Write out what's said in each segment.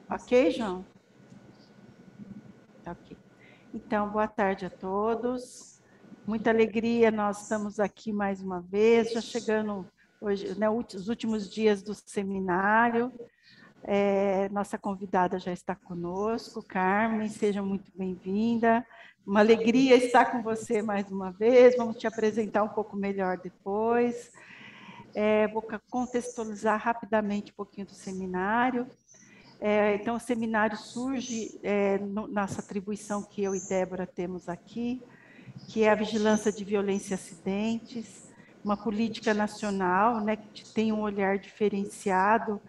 Ok, João? Ok. Então, boa tarde a todos. Muita alegria, nós estamos aqui mais uma vez, já chegando hoje, né, os últimos dias do seminário. Nossa convidada já está conosco, Carmen, seja muito bem-vinda. Uma alegria estar com você mais uma vez, vamos te apresentar um pouco melhor depois. Vou contextualizar rapidamente um pouquinho do seminário. Então, o seminário surge nossa atribuição que eu e Débora temos aqui, que é a vigilância de violência e acidentes, uma política nacional, né, que tem um olhar diferenciado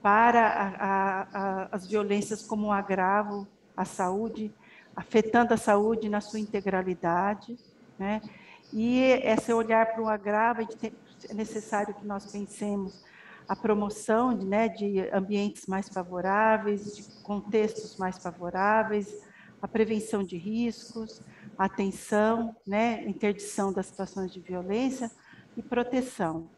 para as violências como um agravo à saúde, afetando a saúde na sua integralidade, né? E esse olhar para o agravo, é necessário que nós pensemos a promoção de ambientes mais favoráveis, de contextos mais favoráveis, a prevenção de riscos, a atenção, né, interdição das situações de violência e proteção.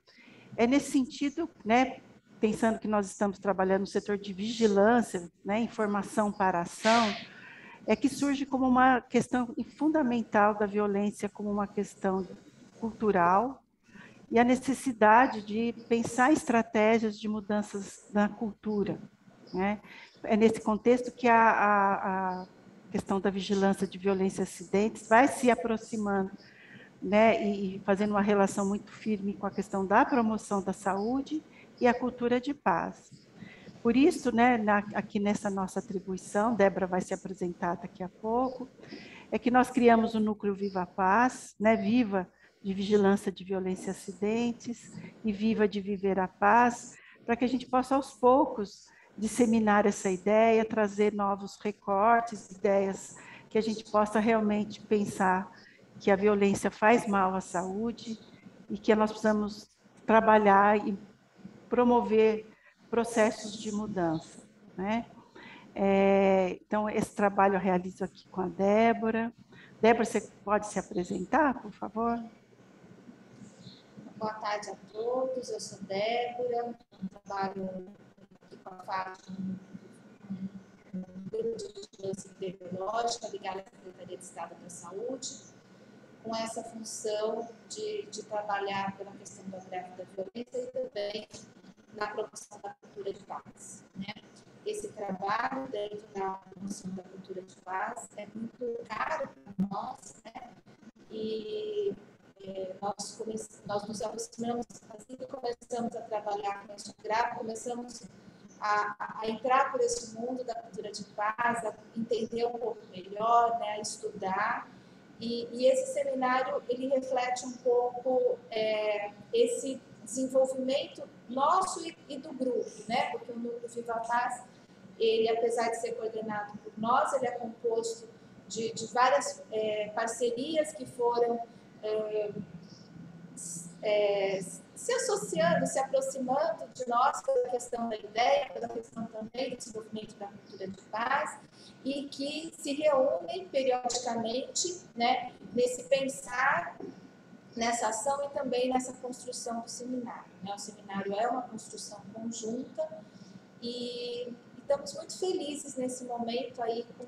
É nesse sentido, né, pensando que nós estamos trabalhando no setor de vigilância, né, informação para ação, é que surge como uma questão fundamental da violência, como uma questão cultural, e a necessidade de pensar estratégias de mudanças na cultura, né? É nesse contexto que a questão da vigilância de violência e acidentes vai se aproximando, né, e fazendo uma relação muito firme com a questão da promoção da saúde e a cultura de paz. Por isso, né, aqui nessa nossa atribuição, Débora vai se apresentar daqui a pouco, é que nós criamos o núcleo Viva a Paz, né, Viva de Vigilância de Violência e Acidentes e Viva de Viver a Paz, para que a gente possa aos poucos disseminar essa ideia, trazer novos recortes, ideias que a gente possa realmente pensar que a violência faz mal à saúde e que nós precisamos trabalhar e promover processos de mudança, né? Então, esse trabalho eu realizo aqui com a Débora. Débora, você pode se apresentar, por favor? Boa tarde a todos, eu sou Débora, trabalho aqui com a FAP no grupo de vigilância epidemiológica ligada à Secretaria de Estado da Saúde, com essa função de trabalhar pela questão do agravo da violência e também na promoção da cultura de paz, né? Esse trabalho dentro da promoção da cultura de paz é muito caro para nós, né? E nós nos aproximamos, assim que começamos a trabalhar com esse agravo, começamos a entrar por esse mundo da cultura de paz, a entender um pouco melhor, né? A estudar. E esse seminário, ele reflete um pouco esse desenvolvimento nosso e do grupo, né? Porque o Núcleo Viva a Paz, ele, apesar de ser coordenado por nós, ele é composto de várias parcerias que foram se associando, se aproximando de nós pela questão da ideia, pela questão também do desenvolvimento da cultura de paz, e que se reúnem periodicamente, né, nesse pensar, nessa ação e também nessa construção do seminário, né? O seminário é uma construção conjunta e estamos muito felizes nesse momento aí com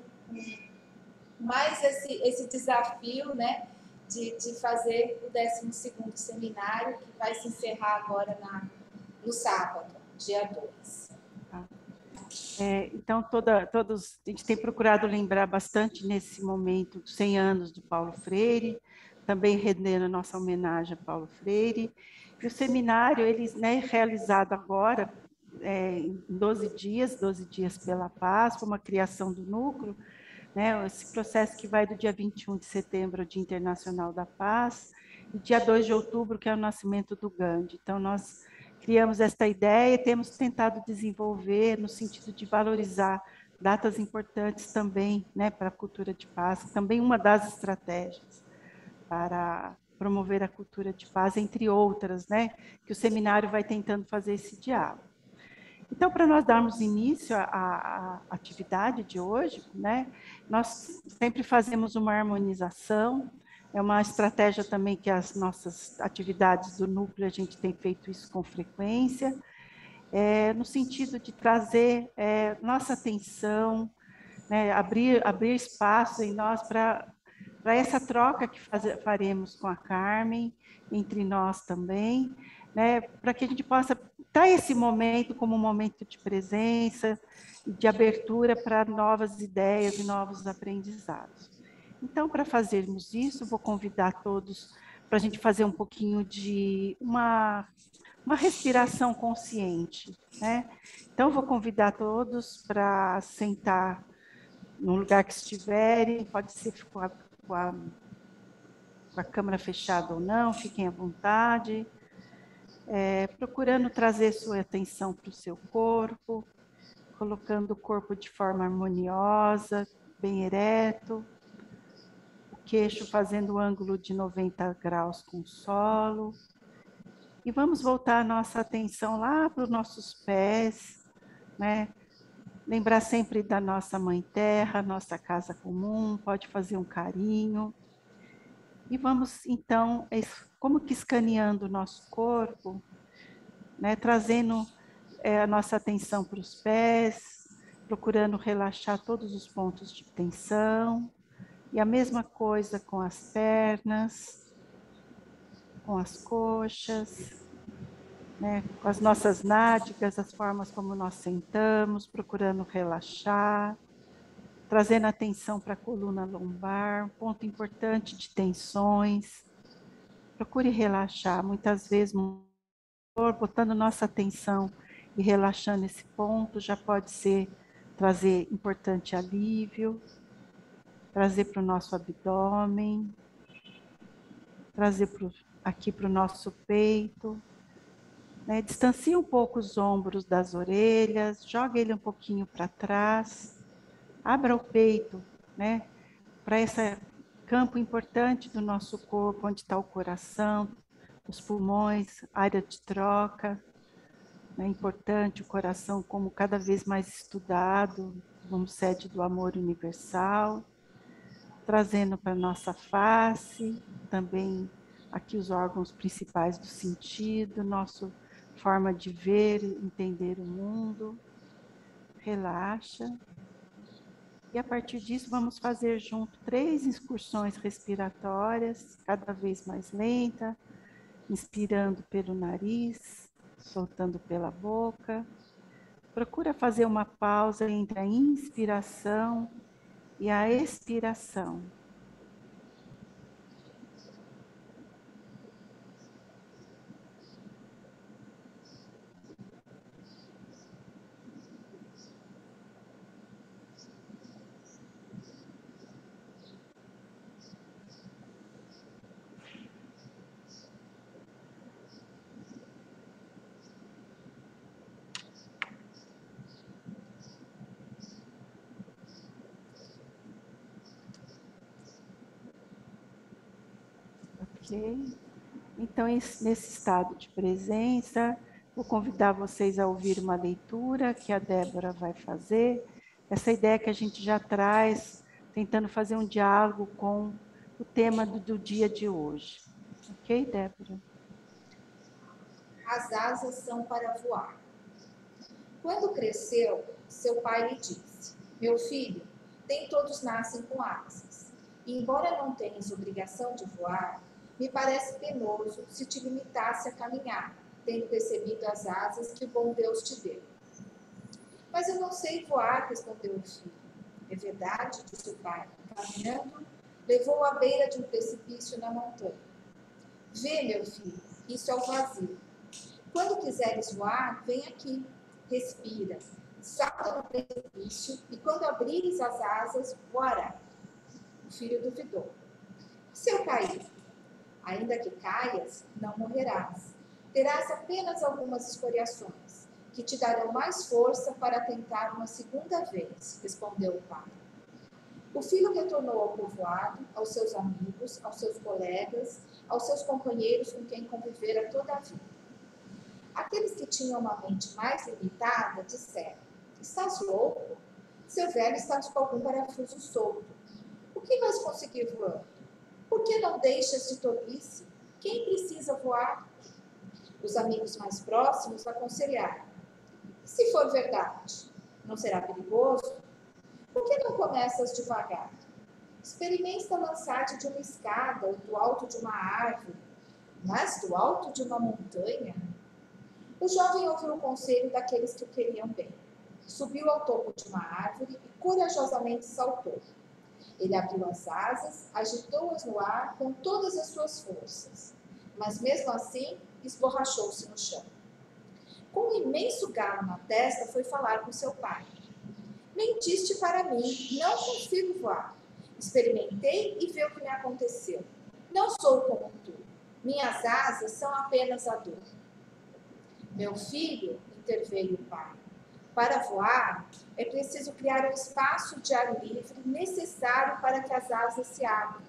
mais esse desafio, né, de fazer o 12º seminário, que vai se encerrar agora no sábado, dia 2. Então, a gente tem procurado lembrar bastante nesse momento dos 100 anos do Paulo Freire, também rendendo a nossa homenagem a Paulo Freire. E o seminário, ele, né, realizado agora, em 12 dias pela paz, foi uma criação do núcleo, né, esse processo que vai do dia 21 de setembro ao Dia Internacional da Paz, e dia 2 de outubro, que é o nascimento do Gandhi. Então, nós criamos esta ideia e temos tentado desenvolver no sentido de valorizar datas importantes também, né, para a cultura de paz, também uma das estratégias para promover a cultura de paz, entre outras, né, que o seminário vai tentando fazer esse diálogo. Então, para nós darmos início à atividade de hoje, né, nós sempre fazemos uma harmonização, é uma estratégia também que as nossas atividades do núcleo, a gente tem feito isso com frequência, no sentido de trazer nossa atenção, né, abrir espaço em nós para essa troca que faremos com a Carmen, entre nós também, né, para que a gente possa dar esse momento como um momento de presença, de abertura para novas ideias e novos aprendizados. Então, para fazermos isso, vou convidar todos para a gente fazer um pouquinho de uma respiração consciente, né? Então, vou convidar todos para sentar no lugar que estiverem, pode ser com a câmera fechada ou não, fiquem à vontade, procurando trazer sua atenção para o seu corpo, colocando o corpo de forma harmoniosa, bem ereto, o queixo fazendo o ângulo de 90 graus com o solo. E vamos voltar a nossa atenção lá para os nossos pés, né? Lembrar sempre da nossa Mãe Terra, nossa casa comum, pode fazer um carinho. E vamos, então, como que escaneando o nosso corpo, né? Trazendo a nossa atenção para os pés, procurando relaxar todos os pontos de tensão. E a mesma coisa com as pernas, com as coxas, né, com as nossas nádegas, as formas como nós sentamos, procurando relaxar, trazendo atenção para a coluna lombar, um ponto importante de tensões. Procure relaxar, muitas vezes, botando nossa atenção e relaxando esse ponto, já pode ser trazer importante alívio, trazer para o nosso abdômen, trazer aqui para o nosso peito. Né, distancie um pouco os ombros das orelhas, jogue ele um pouquinho para trás, abra o peito, né, para esse campo importante do nosso corpo, onde está o coração, os pulmões, área de troca. É importante o coração como cada vez mais estudado, como sede do amor universal, trazendo para nossa face, também aqui os órgãos principais do sentido, nosso forma de ver, entender o mundo. Relaxa. E a partir disso vamos fazer junto 3 incursões respiratórias, cada vez mais lenta, inspirando pelo nariz, soltando pela boca. Procura fazer uma pausa entre a inspiração e a expiração. Ok? Então, nesse estado de presença, vou convidar vocês a ouvir uma leitura que a Débora vai fazer. Essa ideia que a gente já traz, tentando fazer um diálogo com o tema do dia de hoje. Ok, Débora? As asas são para voar. Quando cresceu, seu pai lhe disse: meu filho, nem todos nascem com asas. E embora não tenhas obrigação de voar, me parece penoso se te limitasse a caminhar, tendo recebido as asas que o bom Deus te deu. Mas eu não sei voar, respondeu o filho. É verdade, disse o pai. Caminhando, levou-o à beira de um precipício na montanha. Vê, meu filho, isso é o vazio. Quando quiseres voar, vem aqui. Respira, salta no precipício e quando abrires as asas, voará. O filho duvidou. Se eu cair? Ainda que caias, não morrerás. Terás apenas algumas escoriações, que te darão mais força para tentar uma segunda vez, respondeu o pai. O filho retornou ao povoado, aos seus amigos, aos seus colegas, aos seus companheiros com quem convivera toda a vida. Aqueles que tinham uma mente mais limitada disseram: estás louco? Seu velho está com algum parafuso solto. O que vais conseguir voando? Por que não deixas de tolice? Quem precisa voar? Os amigos mais próximos aconselharam: E se for verdade, não será perigoso? Por que não começas devagar? Experimenta lançar-te de uma escada ou do alto de uma árvore, mas do alto de uma montanha? O jovem ouviu o conselho daqueles que o queriam bem. Subiu ao topo de uma árvore e corajosamente saltou. Ele abriu as asas, agitou-as no ar com todas as suas forças, mas mesmo assim esborrachou-se no chão. Com um imenso galo na testa, foi falar com seu pai. Mentiste para mim, não consigo voar. Experimentei e vi o que me aconteceu. Não sou como tu. Minhas asas são apenas a dor. Meu filho, interveio o pai, para voar é preciso criar um espaço de ar livre necessário para que as asas se abram.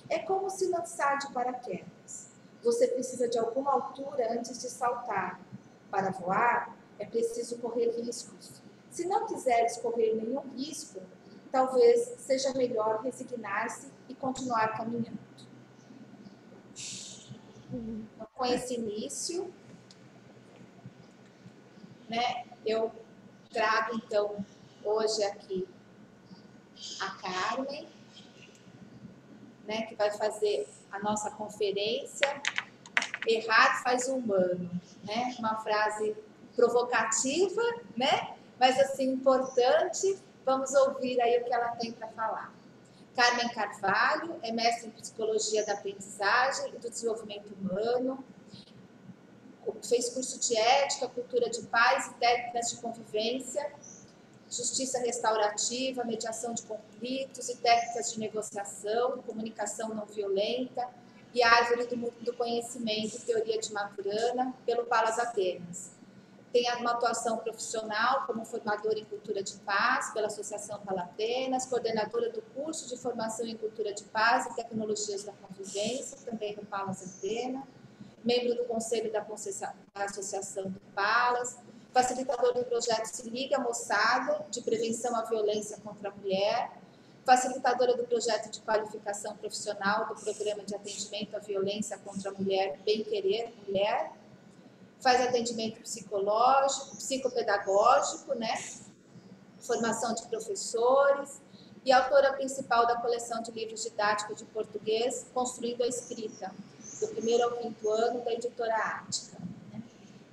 É como se lançar de paraquedas. Você precisa de alguma altura antes de saltar. Para voar, é preciso correr riscos. Se não quiseres correr nenhum risco, talvez seja melhor resignar-se e continuar caminhando. Então, com esse início, né, eu trago, então, hoje aqui a Carmen, né, que vai fazer a nossa conferência. Errar faz humano, né? Uma frase provocativa, né? Mas assim, importante. Vamos ouvir aí o que ela tem para falar. Carmen Carvalho é mestre em Psicologia da Aprendizagem e do Desenvolvimento Humano. Fez curso de Ética, Cultura de Paz e Técnicas de Convivência, Justiça Restaurativa, Mediação de Conflitos e Técnicas de Negociação, Comunicação Não Violenta e Árvore do Conhecimento, Teoria de Maturana, pelo Palas Atenas. Tem uma atuação profissional como formadora em Cultura de Paz, pela Associação Palatenas, coordenadora do curso de formação em Cultura de Paz e Tecnologias da Convivência, também do Palas Atenas, membro do Conselho da Associação do Palas, facilitador do projeto Se Liga Moçada, de prevenção à violência contra a mulher, facilitadora do projeto de qualificação profissional do Programa de Atendimento à Violência contra a Mulher, Bem Querer Mulher, faz atendimento psicológico, psicopedagógico, né? Formação de professores e autora principal da coleção de livros didáticos de português, Construindo a Escrita, do 1º ao 5º ano da editora Ática. Né?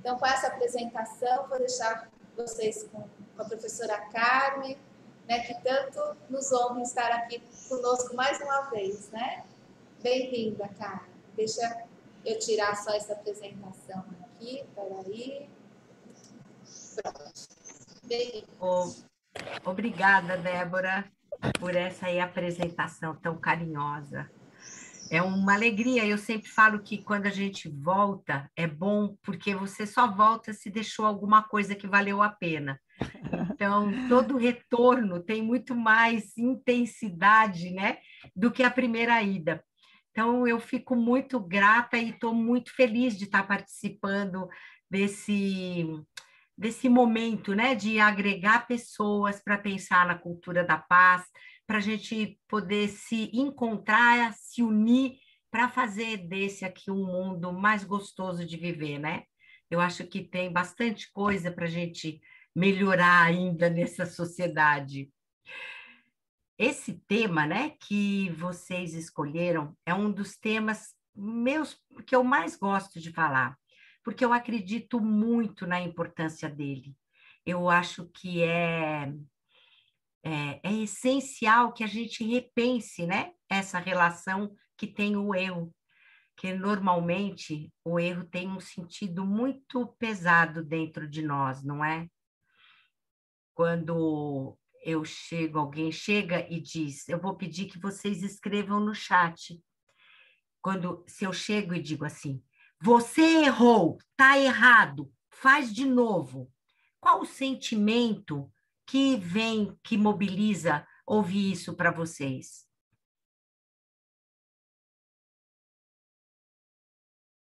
Então, com essa apresentação, vou deixar vocês com a professora Carmen, né, que tanto nos honra estar aqui conosco mais uma vez, né? Bem-vinda, Carmen. Deixa eu tirar só essa apresentação aqui, peraí. Pronto. Bem-vinda. Obrigada, Débora, por essa aí apresentação tão carinhosa. É uma alegria, eu sempre falo que quando a gente volta, é bom porque você só volta se deixou alguma coisa que valeu a pena. Então, todo retorno tem muito mais intensidade, né, do que a primeira ida. Então, eu fico muito grata e estou muito feliz de estar participando desse momento, né, de agregar pessoas para pensar na cultura da paz, para a gente poder se encontrar, se unir para fazer desse aqui um mundo mais gostoso de viver, né? Eu acho que tem bastante coisa para a gente melhorar ainda nessa sociedade. Esse tema, né, que vocês escolheram é um dos temas meus que eu mais gosto de falar, porque eu acredito muito na importância dele. Eu acho que é essencial que a gente repense, né, essa relação que tem o erro, que normalmente o erro tem um sentido muito pesado dentro de nós, não é? Quando alguém chega e diz, eu vou pedir que vocês escrevam no chat. Se eu chego e digo assim, você errou, está errado, faz de novo. Qual o sentimento que vem, que mobiliza ouvir isso para vocês?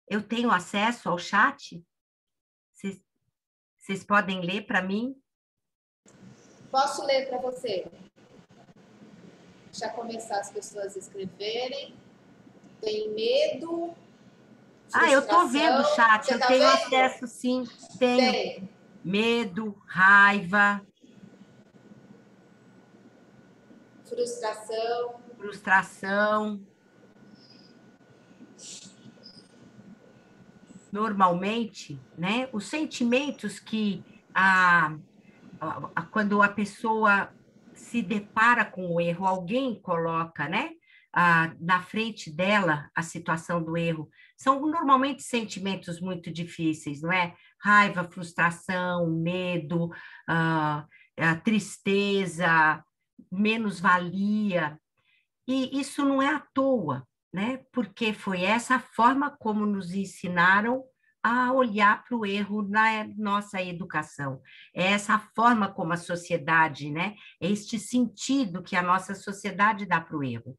Eu tenho acesso ao chat? Vocês podem ler para mim? Posso ler para você? Já começar as pessoas a escreverem. Tem medo? Eu estou vendo o chat, eu tenho acesso, sim. Tem. medo, raiva, frustração. Normalmente, né, os sentimentos que quando a pessoa se depara com o erro, alguém coloca, né, na frente dela a situação do erro, são normalmente sentimentos muito difíceis, não é? Raiva, frustração, medo, a tristeza, menos-valia. E isso não é à toa, né? Porque foi essa forma como nos ensinaram a olhar para o erro na nossa educação. É essa forma como a sociedade, né? É este sentido que a nossa sociedade dá para o erro.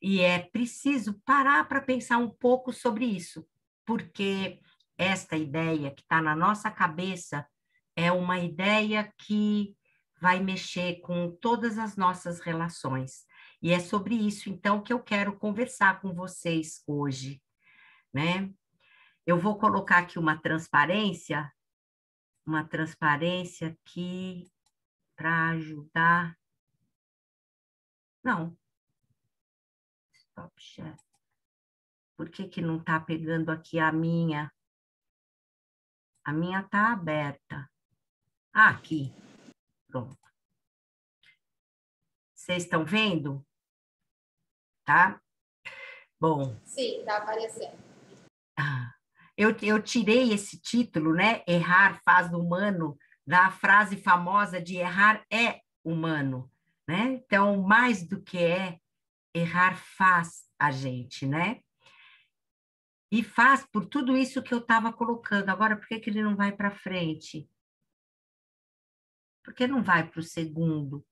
E é preciso parar para pensar um pouco sobre isso, porque esta ideia que está na nossa cabeça é uma ideia que vai mexer com todas as nossas relações. E é sobre isso, então, que eu quero conversar com vocês hoje, né? Eu vou colocar aqui uma transparência aqui para ajudar. Não, stop share. Por que que não está pegando aqui a minha? A minha está aberta. Ah, aqui. Pronto. Vocês estão vendo? Tá? Bom. Sim, está aparecendo. Eu tirei esse título, né? Errar faz humano, da frase famosa de errar é humano, né? Então, mais do que errar faz a gente, né? E faz por tudo isso que eu estava colocando. Agora, por que que ele não vai para frente? Por que não vai para o segundo?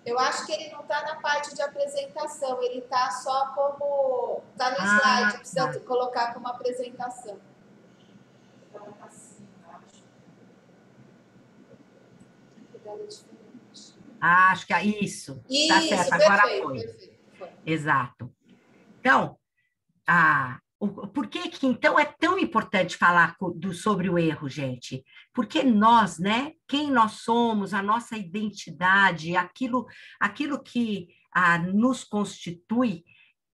Eu acho que ele não está na parte de apresentação, ele está só como. Está no slide, precisa colocar como apresentação. Acho que é isso. Tá certo, agora foi. Perfeito. Exato. Então, por que que então é tão importante falar sobre o erro, gente? Porque nós, né? Quem nós somos, a nossa identidade, aquilo que nos constitui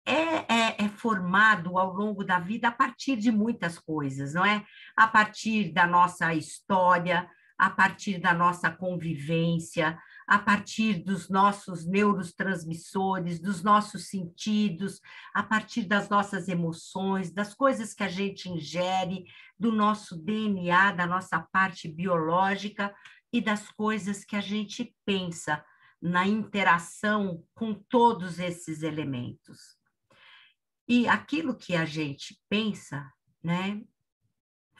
é formado ao longo da vida a partir de muitas coisas, não é? A partir da nossa história, a partir da nossa convivência, a partir dos nossos neurotransmissores, dos nossos sentidos, a partir das nossas emoções, das coisas que a gente ingere, do nosso DNA, da nossa parte biológica e das coisas que a gente pensa na interação com todos esses elementos. E aquilo que a gente pensa, né,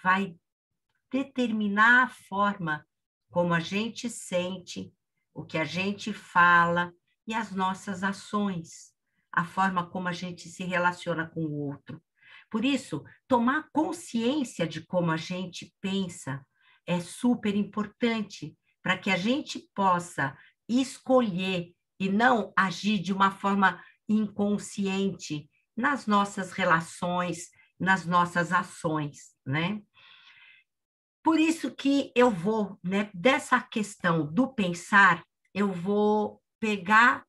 vai determinar a forma como a gente sente, o que a gente fala e as nossas ações, a forma como a gente se relaciona com o outro. Por isso, tomar consciência de como a gente pensa é super importante para que a gente possa escolher e não agir de uma forma inconsciente nas nossas relações, nas nossas ações, né? Por isso que eu vou, né, dessa questão do pensar, eu vou pegar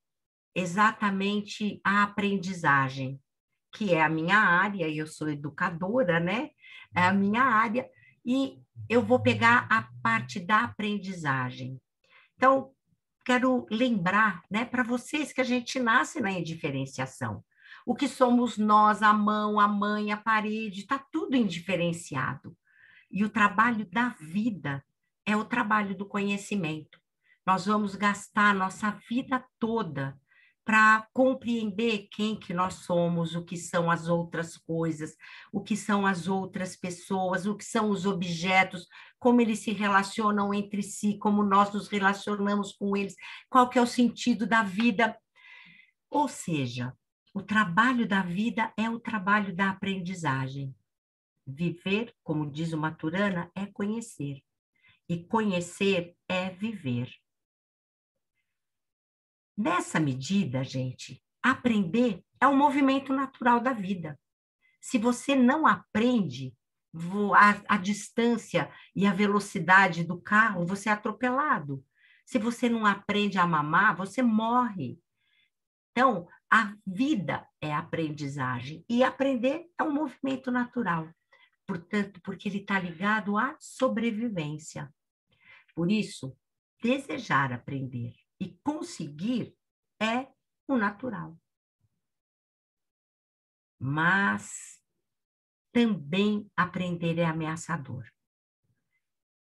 exatamente a aprendizagem, que é a minha área, eu sou educadora, né? É a minha área, e eu vou pegar a parte da aprendizagem. Então, quero lembrar, né, para vocês que a gente nasce na indiferenciação. O que somos nós, a mão, a mãe, a parede, está tudo indiferenciado. E o trabalho da vida é o trabalho do conhecimento. Nós vamos gastar a nossa vida toda para compreender quem que nós somos, o que são as outras coisas, o que são as outras pessoas, o que são os objetos, como eles se relacionam entre si, como nós nos relacionamos com eles, qual que é o sentido da vida. Ou seja, o trabalho da vida é o trabalho da aprendizagem. Viver, como diz o Maturana, é conhecer. E conhecer é viver. Nessa medida, gente, aprender é um movimento natural da vida. Se você não aprende, a distância e a velocidade do carro, você é atropelado. Se você não aprende a mamar, você morre. Então, a vida é aprendizagem e aprender é um movimento natural. Portanto, porque ele está ligado à sobrevivência. Por isso, desejar aprender e conseguir é o natural. Mas também aprender é ameaçador.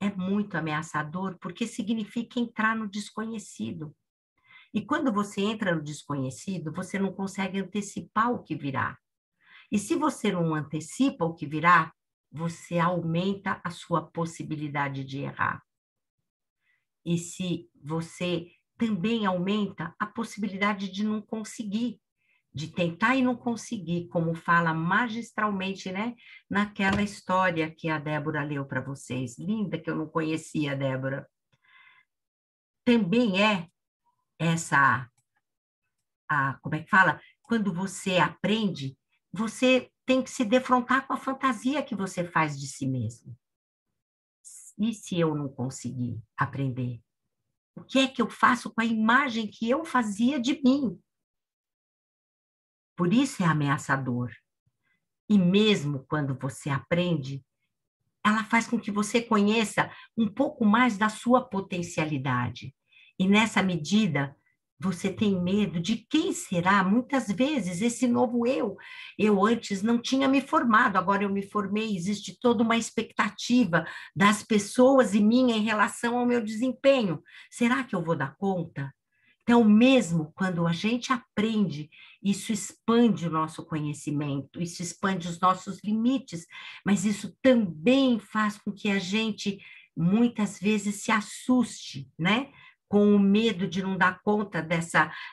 É muito ameaçador porque significa entrar no desconhecido. E quando você entra no desconhecido, você não consegue antecipar o que virá. E se você não antecipa o que virá, você aumenta a sua possibilidade de errar. E se você também aumenta a possibilidade de não conseguir, de tentar e não conseguir, como fala magistralmente, né, naquela história que a Débora leu para vocês. Linda, que eu não conhecia, Débora. Também é essa, como é que fala? Quando você aprende, você tem que se defrontar com a fantasia que você faz de si mesmo. E se eu não conseguir aprender? O que é que eu faço com a imagem que eu fazia de mim? Por isso é ameaçador. E mesmo quando você aprende, ela faz com que você conheça um pouco mais da sua potencialidade. E nessa medida, você tem medo de quem será, muitas vezes, esse novo eu. Eu antes não tinha me formado, agora eu me formei, existe toda uma expectativa das pessoas e minha em relação ao meu desempenho. Será que eu vou dar conta? Então, mesmo quando a gente aprende, isso expande o nosso conhecimento, isso expande os nossos limites, mas isso também faz com que a gente, muitas vezes, se assuste, né? Com o medo de não dar conta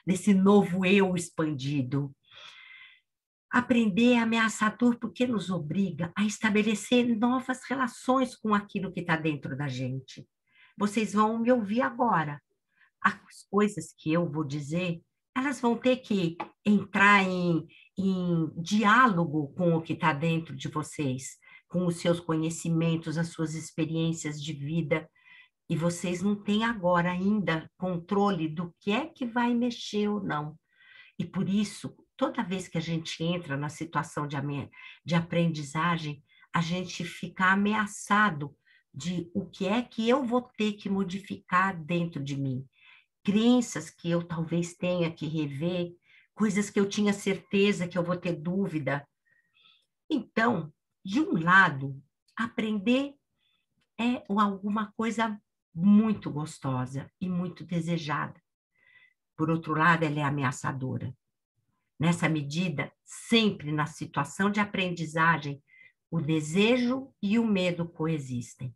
desse novo eu expandido. Aprender é ameaçador porque nos obriga a estabelecer novas relações com aquilo que está dentro da gente. Vocês vão me ouvir agora. As coisas que eu vou dizer, elas vão ter que entrar em diálogo com o que está dentro de vocês, com os seus conhecimentos, as suas experiências de vida. E vocês não têm agora ainda controle do que é que vai mexer ou não. E por isso, toda vez que a gente entra na situação de aprendizagem, a gente fica ameaçado de o que é que eu vou ter que modificar dentro de mim. Crenças que eu talvez tenha que rever, coisas que eu tinha certeza que eu vou ter dúvida. Então, de um lado, aprender é alguma coisa muito gostosa e muito desejada. Por outro lado, ela é ameaçadora. Nessa medida, sempre na situação de aprendizagem, o desejo e o medo coexistem.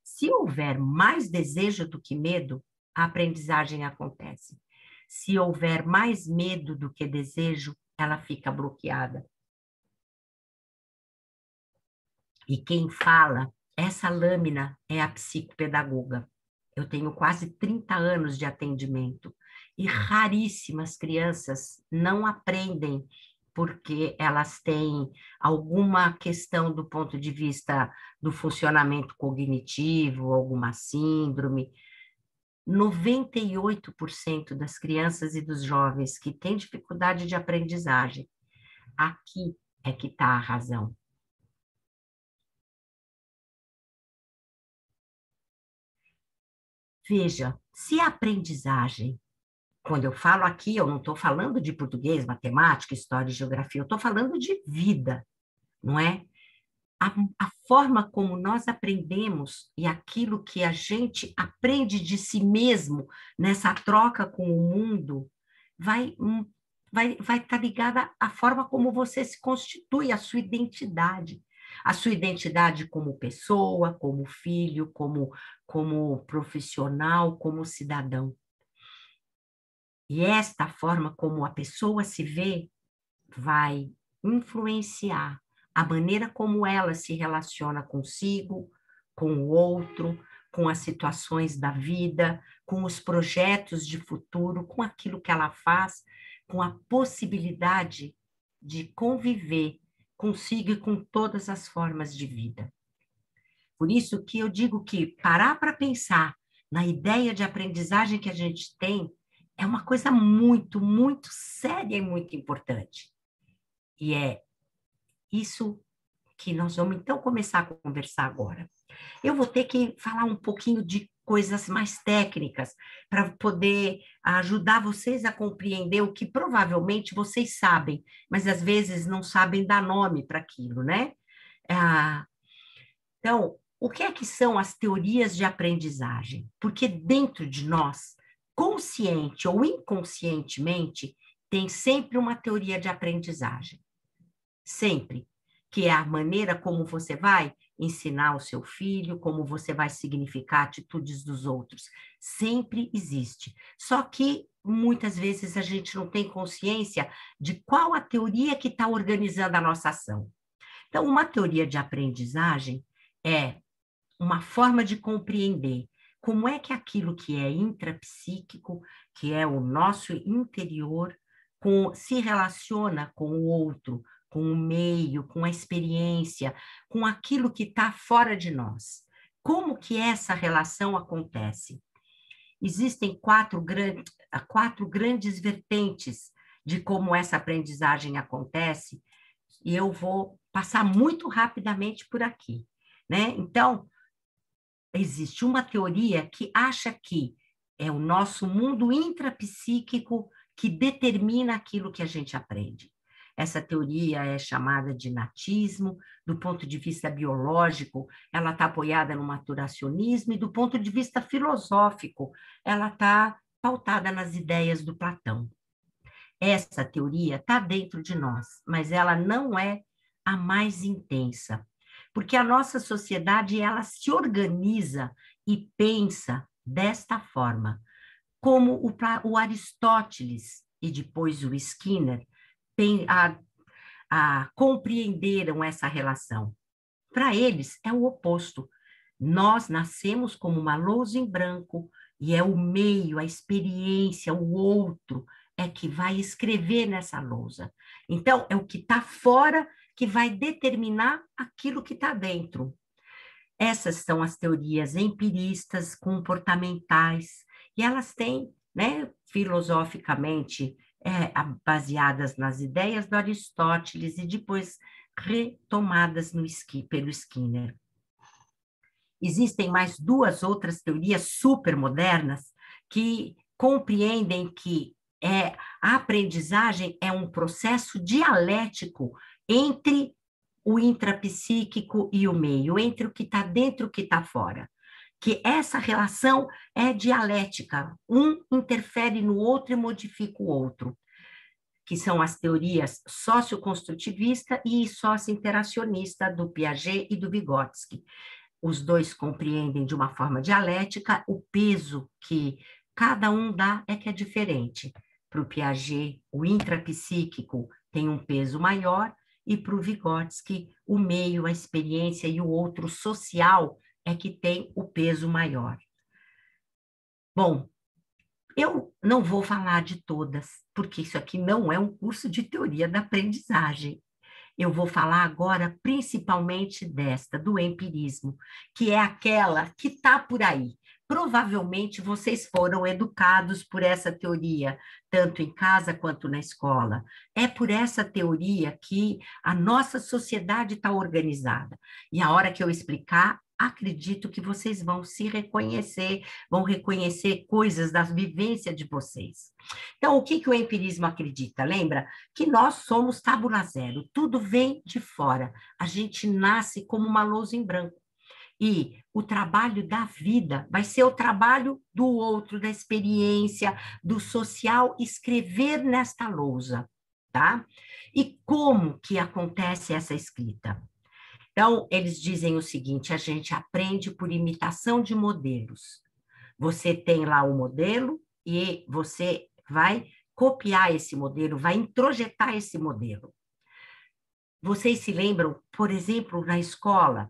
Se houver mais desejo do que medo, a aprendizagem acontece. Se houver mais medo do que desejo, ela fica bloqueada. E quem fala, essa lâmina é a psicopedagoga. Eu tenho quase 30 anos de atendimento e raríssimas crianças não aprendem porque elas têm alguma questão do ponto de vista do funcionamento cognitivo, alguma síndrome. 98% das crianças e dos jovens que têm dificuldade de aprendizagem, aqui é que está a razão. Veja, se a aprendizagem, quando eu falo aqui, eu não estou falando de português, matemática, história e geografia, eu estou falando de vida, não é? A forma como nós aprendemos e aquilo que a gente aprende de si mesmo nessa troca com o mundo vai estar ligada à forma como você se constitui, a sua identidade. A sua identidade como pessoa, como filho, como profissional, como cidadão. E esta forma como a pessoa se vê vai influenciar a maneira como ela se relaciona consigo, com o outro, com as situações da vida, com os projetos de futuro, com aquilo que ela faz, com a possibilidade de conviver consigo e com todas as formas de vida. Por isso que eu digo que parar para pensar na ideia de aprendizagem que a gente tem é uma coisa muito, muito séria e muito importante. E é isso que nós vamos, então, começar a conversar agora. Eu vou ter que falar um pouquinho de coisas mais técnicas para poder ajudar vocês a compreender o que provavelmente vocês sabem, mas às vezes não sabem dar nome para aquilo, né? Então, o que é que são as teorias de aprendizagem? Porque dentro de nós, consciente ou inconscientemente, tem sempre uma teoria de aprendizagem. Sempre. Que é a maneira como você vai ensinar o seu filho, como você vai significar atitudes dos outros. Sempre existe. Só que muitas vezes a gente não tem consciência de qual a teoria que está organizando a nossa ação. Então, uma teoria de aprendizagem é uma forma de compreender como é que aquilo que é intrapsíquico, que é o nosso interior, se relaciona com o outro, com o meio, com a experiência, com aquilo que está fora de nós. Como que essa relação acontece? Existem quatro grandes vertentes de como essa aprendizagem acontece, e eu vou passar muito rapidamente por aqui, né? Então, existe uma teoria que acha que é o nosso mundo intrapsíquico que determina aquilo que a gente aprende. Essa teoria é chamada de natismo, do ponto de vista biológico, ela está apoiada no maturacionismo, e do ponto de vista filosófico, ela está pautada nas ideias do Platão. Essa teoria está dentro de nós, mas ela não é a mais intensa, porque a nossa sociedade ela se organiza e pensa desta forma, como o Aristóteles e depois o Skinner compreenderam essa relação. Para eles é o oposto. Nós nascemos como uma lousa em branco e é o meio, a experiência, o outro é que vai escrever nessa lousa. Então, é o que está fora que vai determinar aquilo que está dentro. Essas são as teorias empiristas, comportamentais, e elas têm, né, filosoficamente, baseadas nas ideias do Aristóteles e depois retomadas pelo Skinner. Existem mais duas outras teorias supermodernas que compreendem que a aprendizagem é um processo dialético entre o intrapsíquico e o meio, entre o que está dentro e o que está fora. Que essa relação é dialética, um interfere no outro e modifica o outro, que são as teorias socioconstrutivista e socio-interacionista do Piaget e do Vygotsky. Os dois compreendem de uma forma dialética, o peso que cada um dá é que é diferente. Para o Piaget, o intrapsíquico tem um peso maior, e para o Vygotsky, o meio, a experiência e o outro social é que tem o peso maior. Bom, eu não vou falar de todas, porque isso aqui não é um curso de teoria da aprendizagem. Eu vou falar agora principalmente desta, do empirismo, que é aquela que está por aí. Provavelmente vocês foram educados por essa teoria, tanto em casa quanto na escola. É por essa teoria que a nossa sociedade está organizada. E a hora que eu explicar, acredito que vocês vão se reconhecer, vão reconhecer coisas da vivência de vocês. Então, o que o empirismo acredita? Lembra que nós somos tábula zero, tudo vem de fora. A gente nasce como uma lousa em branco. E o trabalho da vida vai ser o trabalho do outro, da experiência, do social, escrever nesta lousa, tá? E como que acontece essa escrita? Então, eles dizem o seguinte, a gente aprende por imitação de modelos. Você tem lá o modelo e você vai copiar esse modelo, vai introjetar esse modelo. Vocês se lembram, por exemplo, na escola,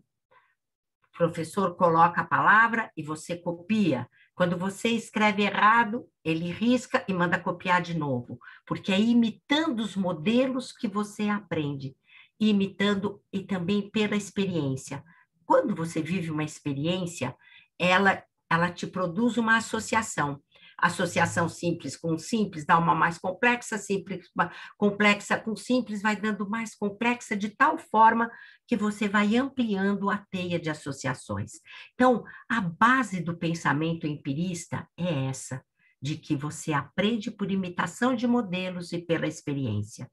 o professor coloca a palavra e você copia. Quando você escreve errado, ele risca e manda copiar de novo, porque é imitando os modelos que você aprende. imitando e também pela experiência. Quando você vive uma experiência, ela te produz uma associação. Associação simples com simples dá uma mais complexa, simples, complexa com simples vai dando mais complexa, de tal forma que você vai ampliando a teia de associações. Então, a base do pensamento empirista é essa, de que você aprende por imitação de modelos e pela experiência.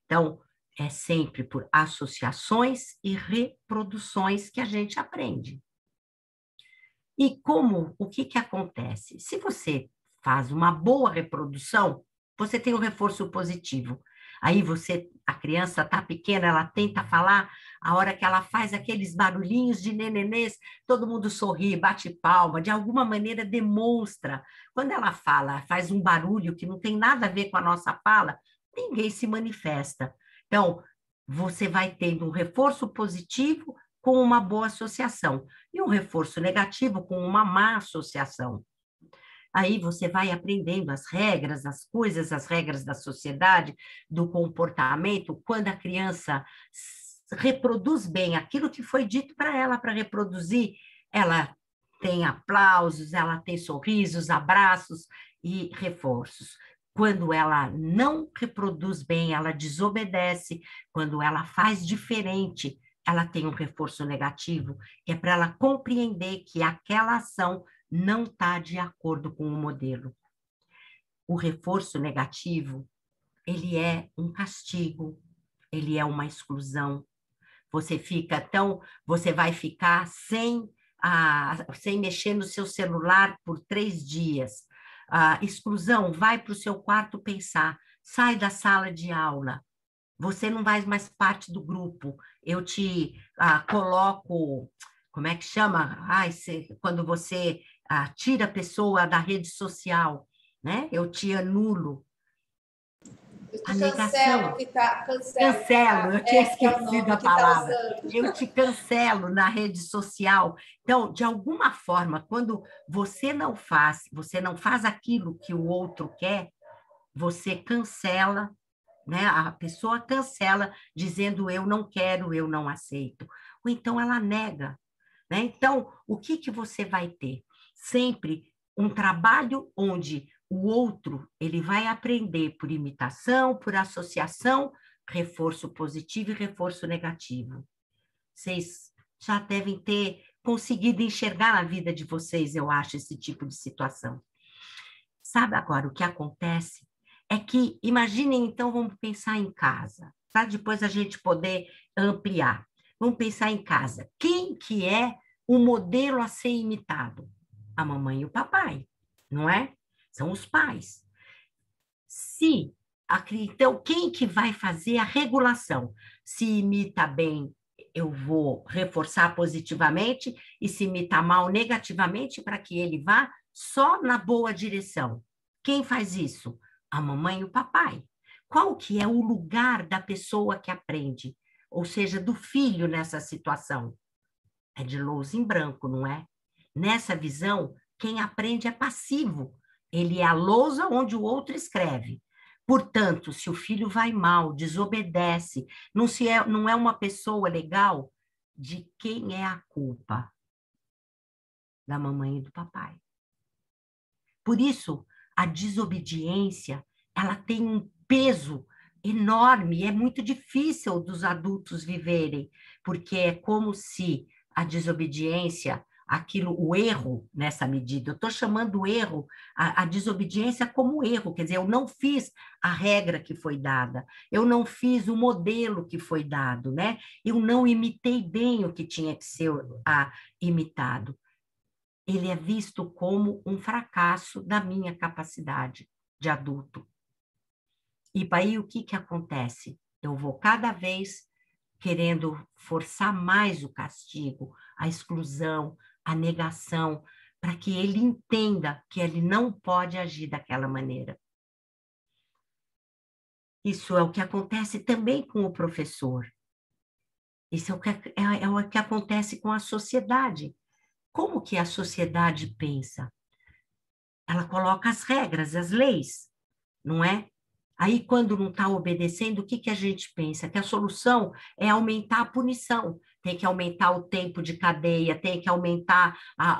Então, é sempre por associações e reproduções que a gente aprende. E o que acontece? Se você faz uma boa reprodução, você tem um reforço positivo. Aí a criança está pequena, ela tenta falar, a hora que ela faz aqueles barulhinhos de nenenês, todo mundo sorri, bate palma, de alguma maneira demonstra. Quando ela fala, faz um barulho que não tem nada a ver com a nossa fala, ninguém se manifesta. Então, você vai tendo um reforço positivo com uma boa associação e um reforço negativo com uma má associação. Aí você vai aprendendo as regras, as coisas, as regras da sociedade, do comportamento. Quando a criança reproduz bem aquilo que foi dito para ela para reproduzir, ela tem aplausos, ela tem sorrisos, abraços e reforços. Quando ela não reproduz bem, ela desobedece. Quando ela faz diferente, ela tem um reforço negativo, que é para ela compreender que aquela ação não está de acordo com o modelo. O reforço negativo, ele é um castigo, ele é uma exclusão. Você vai ficar sem mexer no seu celular por 3 dias. Exclusão, vai para o seu quarto pensar, sai da sala de aula. Você não vai mais parte do grupo. Eu te coloco, como é que chama? Quando você tira a pessoa da rede social, né? Eu te anulo. Eu te A negação. Cancelo, eu tinha esquecido a palavra. Eu te cancelo na rede social. Então, de alguma forma, quando você não faz aquilo que o outro quer, você cancela, né? A pessoa cancela dizendo eu não quero, eu não aceito. Ou então ela nega, né? Então, o que você vai ter? Sempre um trabalho onde o outro ele vai aprender por imitação, por associação, reforço positivo e reforço negativo. Vocês já devem ter conseguido enxergar na vida de vocês, eu acho, esse tipo de situação. Sabe agora o que acontece? É que, imaginem, então, vamos pensar em casa, para depois a gente poder ampliar. Vamos pensar em casa. Quem que é o modelo a ser imitado? A mamãe e o papai, não é? São os pais. Então, quem que vai fazer a regulação? Se imita bem, eu vou reforçar positivamente, e se imita mal, negativamente, para que ele vá só na boa direção. Quem faz isso? A mamãe e o papai. Qual que é o lugar da pessoa que aprende? Ou seja, do filho nessa situação? É de lousa em branco, não é? Nessa visão, quem aprende é passivo. Ele é a lousa onde o outro escreve. Portanto, se o filho vai mal, desobedece, não é uma pessoa legal, de quem é a culpa? Da mamãe e do papai. Por isso, a desobediência, ela tem um peso enorme, é muito difícil dos adultos viverem, porque é como se a desobediência, o erro nessa medida, eu estou chamando o erro, a desobediência como erro, quer dizer, eu não fiz a regra que foi dada, eu não fiz o modelo que foi dado, né? Eu não imitei bem o que tinha que ser imitado. Ele é visto como um fracasso da minha capacidade de adulto. E aí o que acontece? Eu vou cada vez querendo forçar mais o castigo, a exclusão, a negação, para que ele entenda que ele não pode agir daquela maneira. Isso é o que acontece também com o professor. Isso é o que acontece com a sociedade. Como que a sociedade pensa? Ela coloca as regras, as leis, não é? Aí, quando não está obedecendo, o que que a gente pensa? Que a solução é aumentar a punição. Tem que aumentar o tempo de cadeia, tem que aumentar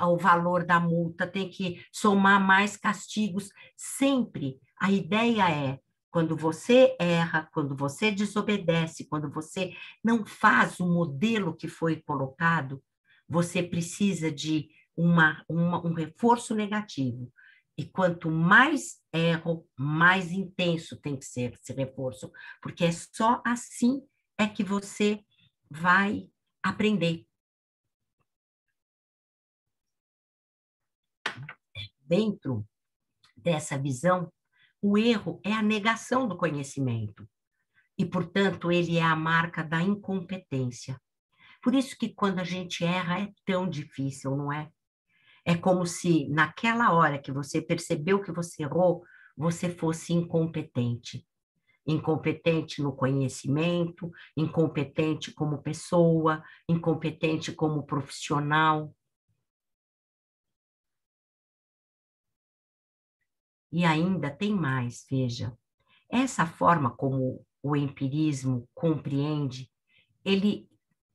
o valor da multa, tem que somar mais castigos. Sempre a ideia é, quando você erra, quando você desobedece, quando você não faz o modelo que foi colocado, você precisa de um reforço negativo. E quanto mais erro, mais intenso tem que ser esse reforço, porque é só assim é que você vai aprender. Dentro dessa visão, o erro é a negação do conhecimento e, portanto, ele é a marca da incompetência. Por isso que quando a gente erra é tão difícil, não é? É como se naquela hora que você percebeu que você errou, você fosse incompetente. Incompetente no conhecimento, incompetente como pessoa, incompetente como profissional. E ainda tem mais, veja. Essa forma como o empirismo compreende, ele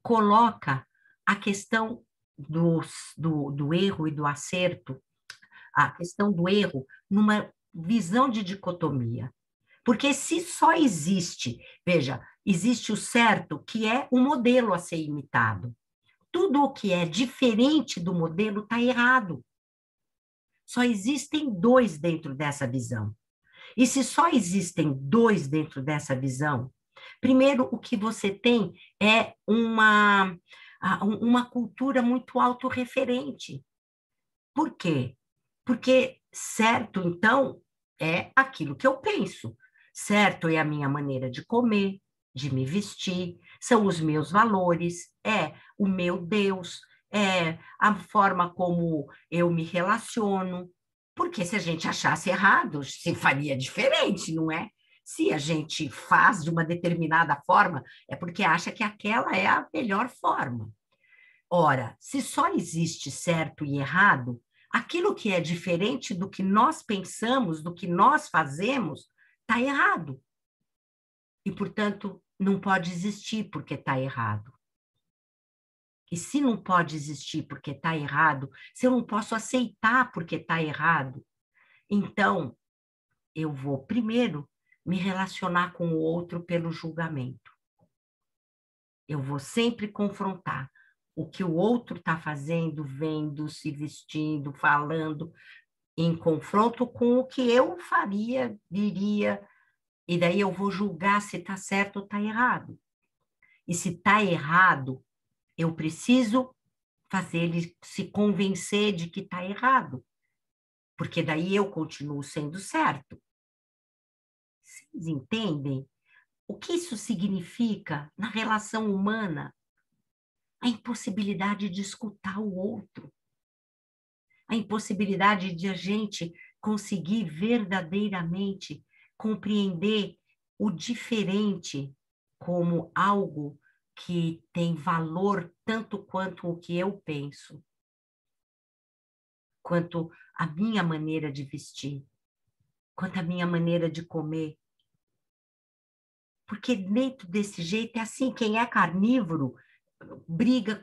coloca a questão do erro e do acerto, a questão do erro, numa visão de dicotomia. Porque se só existe, veja, existe o certo, que é o modelo a ser imitado. Tudo o que é diferente do modelo está errado. Só existem dois dentro dessa visão. E se só existem dois dentro dessa visão, primeiro o que você tem é uma cultura muito autorreferente. Por quê? Porque certo, então, é aquilo que eu penso. Certo é a minha maneira de comer, de me vestir, são os meus valores, é o meu Deus, é a forma como eu me relaciono. Porque se a gente achasse errado, se faria diferente, não é? Se a gente faz de uma determinada forma, é porque acha que aquela é a melhor forma. Ora, se só existe certo e errado, aquilo que é diferente do que nós pensamos, do que nós fazemos, está errado. E, portanto, não pode existir porque está errado. E se não pode existir porque está errado, se eu não posso aceitar porque está errado, então eu vou primeiro me relacionar com o outro pelo julgamento. Eu vou sempre confrontar o que o outro está fazendo, vendo, se vestindo, falando, em confronto com o que eu faria, diria, e daí eu vou julgar se está certo ou está errado. E se está errado, eu preciso fazer ele se convencer de que está errado, porque daí eu continuo sendo certo. Vocês entendem o que isso significa na relação humana? A impossibilidade de escutar o outro, a impossibilidade de a gente conseguir verdadeiramente compreender o diferente como algo que tem valor tanto quanto o que eu penso, quanto a minha maneira de vestir, quanto a minha maneira de comer. Porque dentro desse jeito é assim, quem é carnívoro briga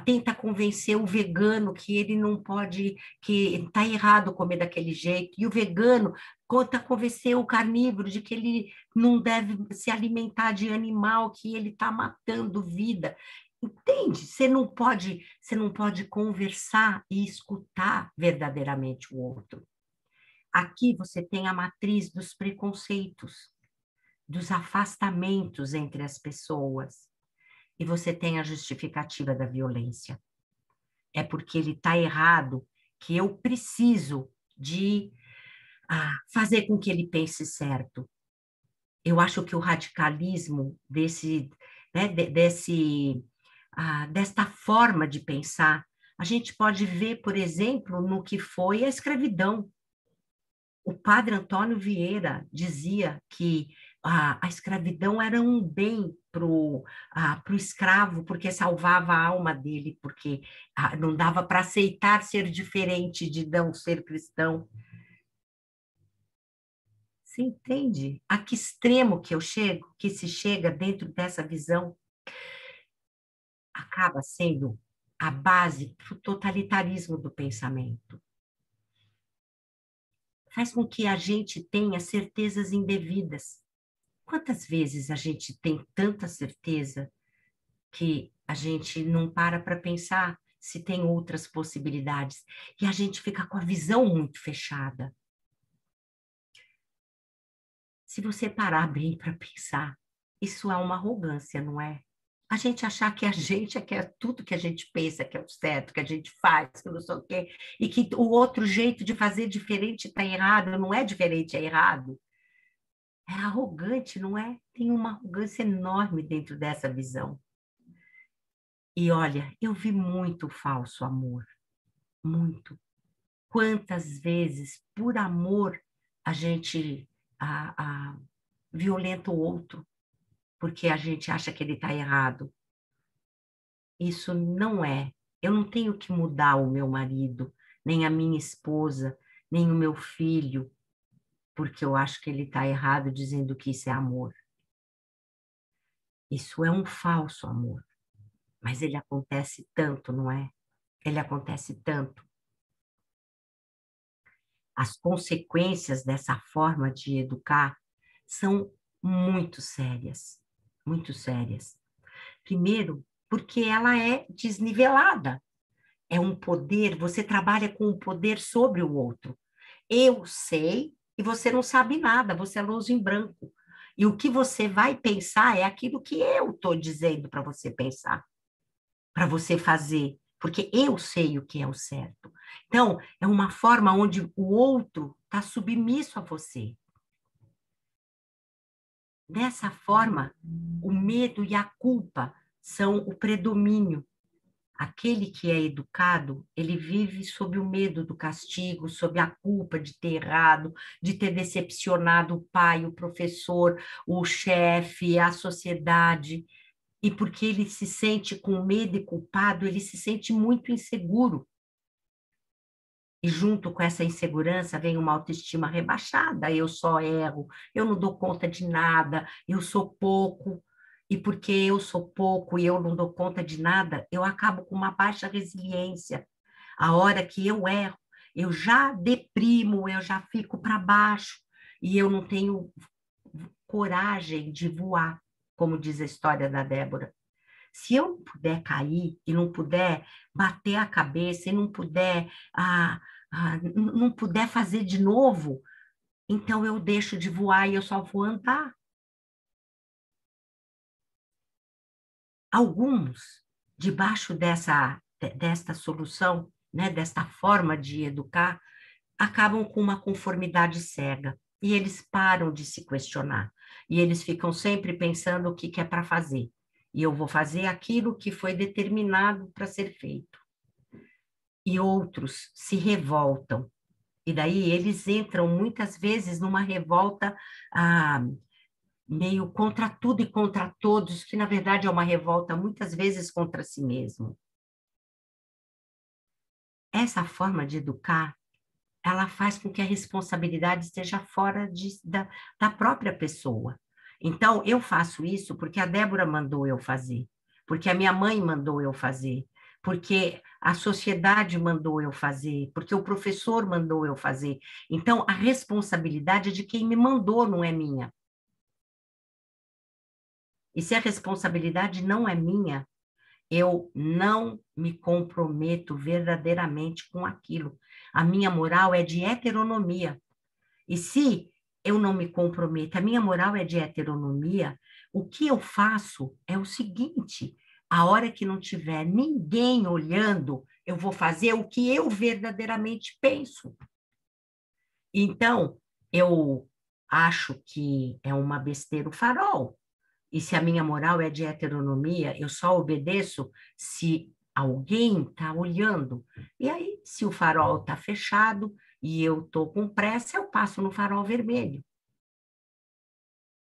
tenta convencer o vegano que ele não pode, que está errado comer daquele jeito, e o vegano tenta convencer o carnívoro de que ele não deve se alimentar de animal, que ele está matando vida. Entende? Você não pode conversar e escutar verdadeiramente o outro. Aqui você tem a matriz dos preconceitos, dos afastamentos entre as pessoas. E você tem a justificativa da violência. É porque ele está errado que eu preciso de fazer com que ele pense certo. Eu acho que o radicalismo desta forma de pensar, a gente pode ver, por exemplo, no que foi a escravidão. O padre Antônio Vieira dizia que a escravidão era um bem para o escravo, porque salvava a alma dele, porque não dava para aceitar ser diferente de não ser cristão. Você entende a que extremo que eu chego, que se chega dentro dessa visão? Acaba sendo a base para o totalitarismo do pensamento. Faz com que a gente tenha certezas indevidas. Quantas vezes a gente tem tanta certeza que a gente não para pensar se tem outras possibilidades e a gente fica com a visão muito fechada? Se você parar bem para pensar, isso é uma arrogância, não é? A gente achar que a gente é que é tudo que a gente pensa que é o certo, que a gente faz, que não sei o quê, e que o outro jeito de fazer diferente está errado, não é diferente, é errado. É arrogante, não é? Tem uma arrogância enorme dentro dessa visão. E olha, eu vi muito falso amor, muito. Quantas vezes, por amor, a gente violenta o outro, porque a gente acha que ele está errado. Isso não é. Eu não tenho que mudar o meu marido, nem a minha esposa, nem o meu filho, porque eu acho que ele está errado dizendo que isso é amor. Isso é um falso amor, mas ele acontece tanto, não é? Ele acontece tanto. As consequências dessa forma de educar são muito sérias, muito sérias. Primeiro, porque ela é desnivelada. É um poder, você trabalha com o poder sobre o outro. Eu sei e você não sabe nada, você é louso em branco. E o que você vai pensar é aquilo que eu estou dizendo para você pensar, para você fazer, porque eu sei o que é o certo. Então, é uma forma onde o outro está submisso a você. Dessa forma, o medo e a culpa são o predomínio. Aquele que é educado, ele vive sob o medo do castigo, sob a culpa de ter errado, de ter decepcionado o pai, o professor, o chefe, a sociedade. E porque ele se sente com medo e culpado, ele se sente muito inseguro. E junto com essa insegurança vem uma autoestima rebaixada. Eu só erro, eu não dou conta de nada, eu sou pouco. E porque eu sou pouco e eu não dou conta de nada, eu acabo com uma baixa resiliência. A hora que eu erro, eu já deprimo, eu já fico para baixo e eu não tenho coragem de voar, como diz a história da Débora. Se eu não puder cair e não puder bater a cabeça e não puder, não puder fazer de novo, então eu deixo de voar e eu só vou andar. Alguns, debaixo desta solução, né, desta forma de educar, acabam com uma conformidade cega e eles param de se questionar. E eles ficam sempre pensando o que é para fazer. E eu vou fazer aquilo que foi determinado para ser feito. E outros se revoltam. E daí eles entram muitas vezes numa revolta meio contra tudo e contra todos, que na verdade é uma revolta muitas vezes contra si mesmo. Essa forma de educar, ela faz com que a responsabilidade esteja fora da própria pessoa. Então, eu faço isso porque a Débora mandou eu fazer, porque a minha mãe mandou eu fazer, porque a sociedade mandou eu fazer, porque o professor mandou eu fazer. Então, a responsabilidade é de quem me mandou, não é minha. E se a responsabilidade não é minha, eu não me comprometo verdadeiramente com aquilo. A minha moral é de heteronomia. E se eu não me comprometo, a minha moral é de heteronomia, o que eu faço é o seguinte: a hora que não tiver ninguém olhando, eu vou fazer o que eu verdadeiramente penso. Então, eu acho que é uma besteira o farol. E se a minha moral é de heteronomia, eu só obedeço se alguém está olhando. E aí, se o farol está fechado e eu estou com pressa, eu passo no farol vermelho.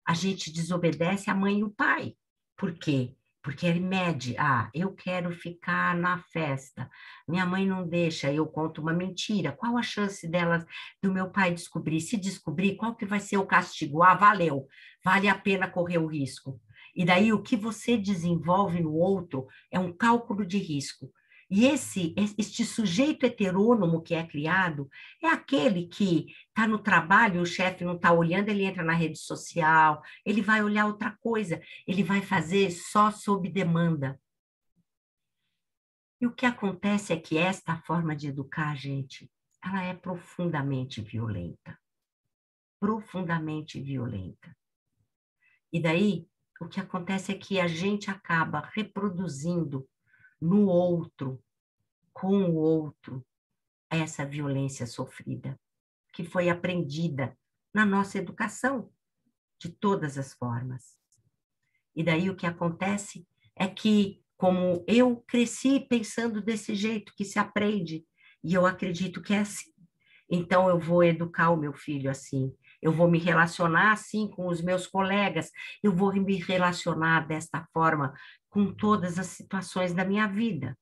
A gente desobedece a mãe e o pai. Por quê? Porque ele mede, eu quero ficar na festa, minha mãe não deixa, eu conto uma mentira, qual a chance do meu pai descobrir? Se descobrir, qual que vai ser o castigo? Valeu, vale a pena correr o risco. E daí o que você desenvolve no outro é um cálculo de risco. E este sujeito heterônomo que é criado é aquele que está no trabalho, o chefe não está olhando, ele entra na rede social, ele vai olhar outra coisa, ele vai fazer só sob demanda. E o que acontece é que esta forma de educar, gente, ela é profundamente violenta. Profundamente violenta. E daí, o que acontece é que a gente acaba reproduzindo no outro, com o outro, essa violência sofrida, que foi aprendida na nossa educação, de todas as formas. E daí o que acontece é que, como eu cresci pensando desse jeito que se aprende, e eu acredito que é assim, então eu vou educar o meu filho assim, eu vou me relacionar assim com os meus colegas, eu vou me relacionar desta forma com todas as situações da minha vida.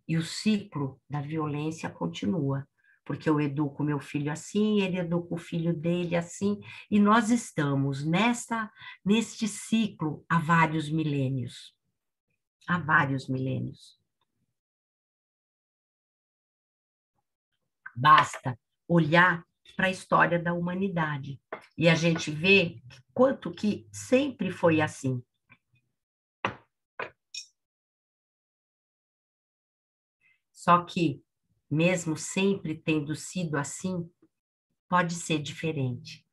E o ciclo da violência continua, porque eu educo meu filho assim, ele educa o filho dele assim, e nós estamos neste ciclo há vários milênios. Há vários milênios. Basta olhar para a história da humanidade e a gente vê quanto que sempre foi assim. Só que, mesmo sempre tendo sido assim, pode ser diferente.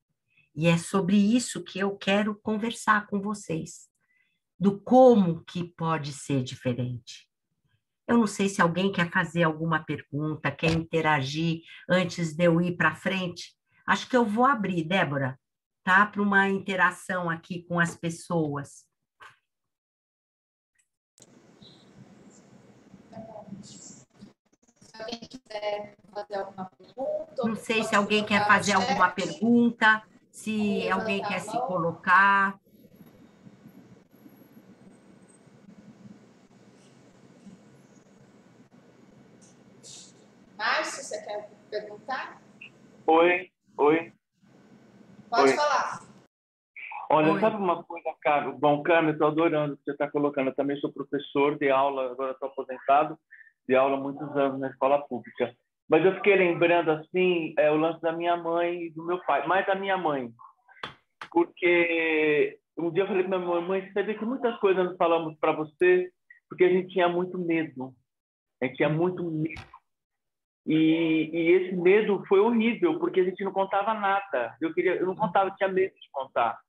E é sobre isso que eu quero conversar com vocês, do como que pode ser diferente. Eu não sei se alguém quer fazer alguma pergunta, quer interagir antes de eu ir para frente. Acho que eu vou abrir, Débora, tá? Para uma interação aqui com as pessoas. Se alguém quiser fazer alguma pergunta, não sei se alguém quer fazer alguma pergunta, se alguém quer se colocar. Márcio, você quer perguntar? Oi. Pode falar. Olha, Oi. sabe uma coisa, cara? Bom, Carmen, eu estou adorando o que você está colocando. Eu também sou professor de aula, agora estou aposentado, de aula há muitos anos na escola pública. Mas eu fiquei lembrando, assim, o lance da minha mãe e do meu pai, mais da minha mãe. Porque um dia eu falei para minha mãe, você sabia que muitas coisas nós falamos para você porque a gente tinha muito medo. A gente tinha muito medo. E esse medo foi horrível, porque a gente não contava nada. Eu não contava, eu tinha medo de contar.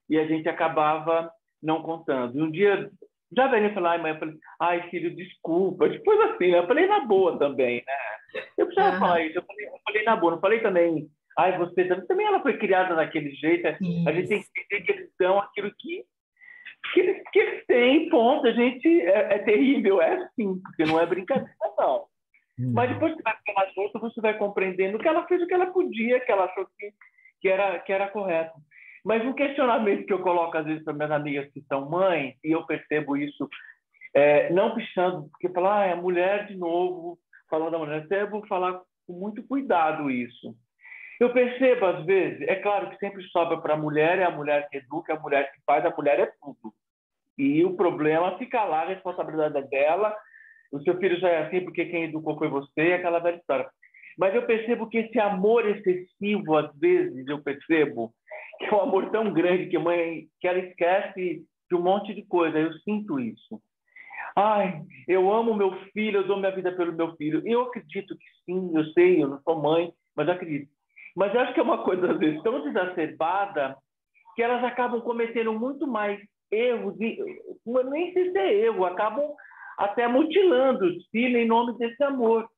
E a gente acabava não contando. E um dia, já velho, falar, mãe, eu falei, ai, filho, desculpa. Depois assim, né? Eu falei na boa também, né? Eu precisava falar isso, eu falei na boa, não falei também, ai, você também ela foi criada daquele jeito. A gente tem que entender que eles dão aquilo que eles têm, ponto. A gente é terrível, é assim, porque não é brincadeira, não. Mas depois que vai ficando adulto, você vai compreendendo que ela fez o que ela podia, que ela achou que era correto. Mas um questionamento que eu coloco às vezes para minhas amigas que são mães, e eu percebo isso, não pichando, porque falar, é a mulher de novo, falando da mulher, eu vou falar com muito cuidado isso. Eu percebo, às vezes, é claro que sempre sobra para a mulher, é a mulher que educa, é a mulher que faz, a mulher é tudo. E o problema fica lá, a responsabilidade é dela, o seu filho já é assim porque quem educou foi você, aquela velha história. Mas eu percebo que esse amor excessivo, às vezes, eu percebo que é um amor tão grande que a mãe, que ela esquece de um monte de coisa. Eu sinto isso. Ai, eu amo meu filho, eu dou minha vida pelo meu filho. E eu acredito que sim, eu sei, eu não sou mãe, mas eu acredito. Mas eu acho que é uma coisa, às vezes, tão exacerbada que elas acabam cometendo muito mais erros, nem sei se é erro, acabam até mutilando os filhos em nome desse amor.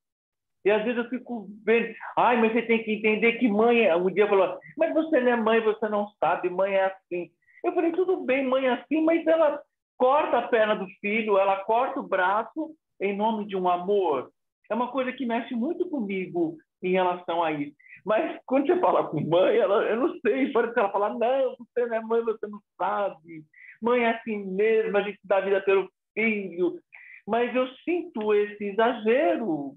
E às vezes eu fico vendo, ai, mas você tem que entender que mãe, um dia falou, mas você não é mãe, você não sabe, mãe é assim. Eu falei, tudo bem, mãe é assim, mas ela corta a perna do filho, ela corta o braço em nome de um amor. É uma coisa que mexe muito comigo em relação a isso. Mas quando você fala com mãe, eu não sei, parece que ela fala, não, você não é mãe, você não sabe. Mãe é assim mesmo, a gente dá a vida filho, mas eu sinto esse exagero,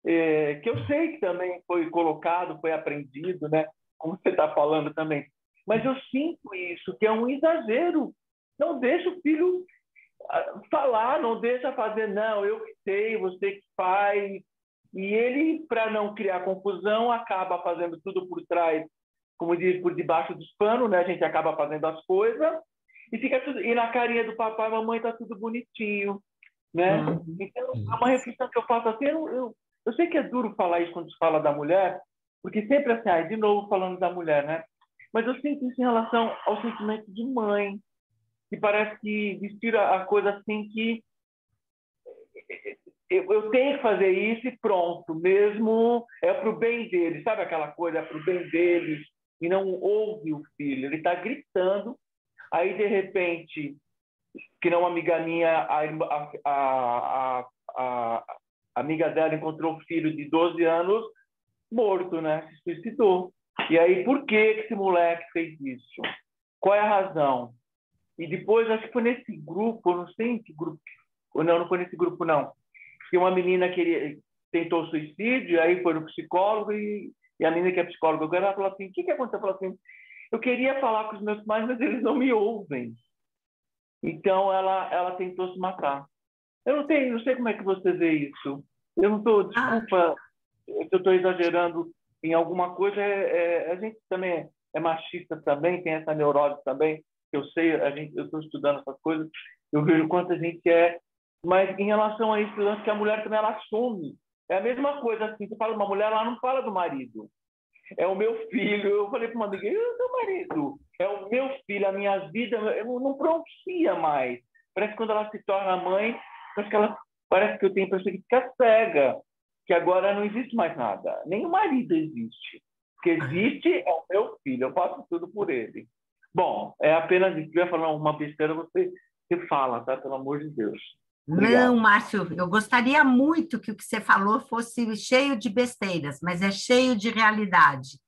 que eu sei que também foi colocado, foi aprendido, né? Como você está falando também. Mas eu sinto isso, que é um exagero. Não deixa o filho falar, não deixa fazer, não, eu que sei, você que faz. E ele, para não criar confusão, acaba fazendo tudo por trás, como diz, por debaixo dos panos, né? A gente acaba fazendo as coisas e fica tudo, e na carinha do papai e mamãe está tudo bonitinho, né? Então, é uma reflexão que eu faço assim, eu sei que é duro falar isso quando se fala da mulher, porque sempre assim, de novo falando da mulher, né? Mas eu sinto isso em relação ao sentimento de mãe, que parece que vestir a coisa assim que eu tenho que fazer isso e pronto, mesmo é para o bem dele, sabe aquela coisa, é para o bem dele, e não ouve o filho, ele está gritando, aí de repente, que não uma amiga minha, a amiga dela encontrou o filho de 12 anos morto, né? Se suicidou. E aí, por que esse moleque fez isso? Qual é a razão? E depois, acho que foi nesse grupo, eu não sei em que grupo, não foi nesse grupo, não. Que uma menina tentou suicídio, aí foi no psicólogo, e a menina que é psicóloga agora, ela falou assim, o que aconteceu? Ela falou assim, eu queria falar com os meus pais, mas eles não me ouvem. Então, ela tentou se matar. Eu não sei como é que você vê isso. Eu não estou, desculpa, se eu estou exagerando em alguma coisa, a gente também é machista também, tem essa neurose também, eu sei, eu estou estudando essas coisas, eu vejo quanto a gente é, mas em relação a isso, eu acho que a mulher também, ela assume. É a mesma coisa, assim, você fala uma mulher, ela não fala do marido. É o meu filho, eu falei para uma amiga, e o teu marido? É o meu filho, a minha vida, eu não pronuncia mais. Parece que quando ela se torna mãe, parece que eu tenho a impressão que fica cega, que agora não existe mais nada. Nem o marido existe. O que existe é o meu filho, eu faço tudo por ele. Bom, é apenas isso. Se eu falar uma besteira, você fala, tá? Pelo amor de Deus. Obrigado. Não, Márcio, eu gostaria muito que o que você falou fosse cheio de besteiras, mas é cheio de realidade.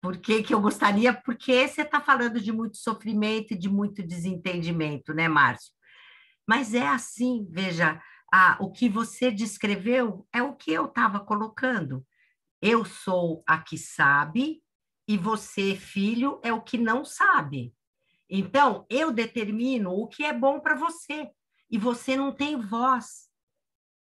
Por que eu gostaria? Porque você está falando de muito sofrimento e de muito desentendimento, né, Márcio? Mas é assim, veja, o que você descreveu é o que eu estava colocando. Eu sou a que sabe e você, filho, é o que não sabe. Então, eu determino o que é bom para você e você não tem voz.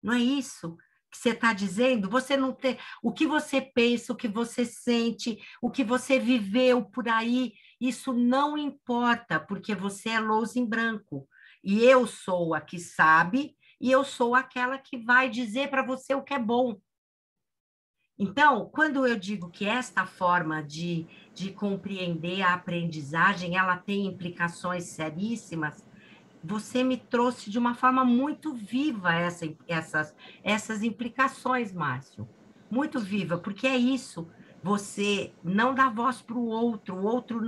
Não é isso que você está dizendo? Você não tem. O que você pensa, o que você sente, o que você viveu por aí, isso não importa, porque você é lousa em branco. E eu sou a que sabe, e eu sou aquela que vai dizer para você o que é bom. Então, quando eu digo que esta forma de compreender a aprendizagem, ela tem implicações seríssimas, você me trouxe de uma forma muito viva essas implicações, Márcio. Muito viva, porque é isso. Você não dá voz para o outro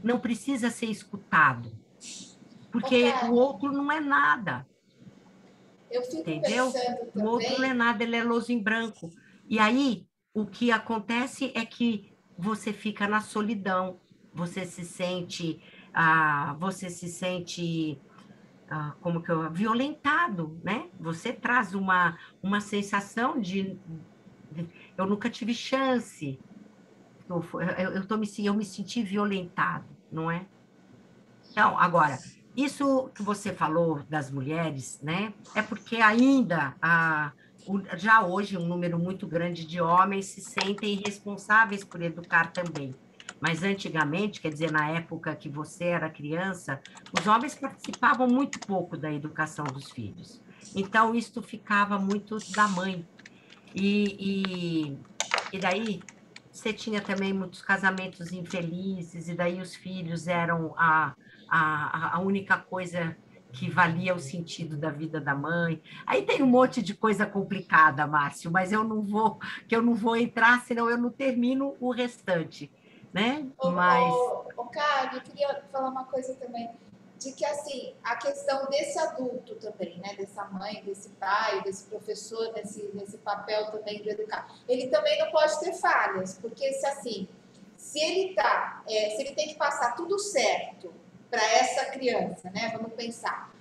não precisa ser escutado, porque o outro não é nada. Eu fico entendeu? pensando O outro não é nada, ele é louso em branco. E aí, o que acontece é que você fica na solidão, você se sente como que violentado, né? Você traz uma sensação de eu nunca tive chance, eu me senti violentado, não é? Então, agora, isso que você falou das mulheres, né? É porque ainda já hoje um número muito grande de homens se sentem responsáveis por educar também. Mas antigamente, quer dizer, na época que você era criança, os homens participavam muito pouco da educação dos filhos. Então, isto ficava muito da mãe. E daí você tinha também muitos casamentos infelizes, e daí os filhos eram a única coisa que valia o sentido da vida da mãe. Aí tem um monte de coisa complicada, Márcio, mas eu não vou entrar, senão eu não termino o restante, né? Mas Karen, eu queria falar uma coisa também, de que assim, a questão desse adulto também, né, dessa mãe, desse pai, desse professor, nesse papel também de educar, ele também não pode ter falhas, porque se ele tem que passar tudo certo para essa criança, né, vamos pensar,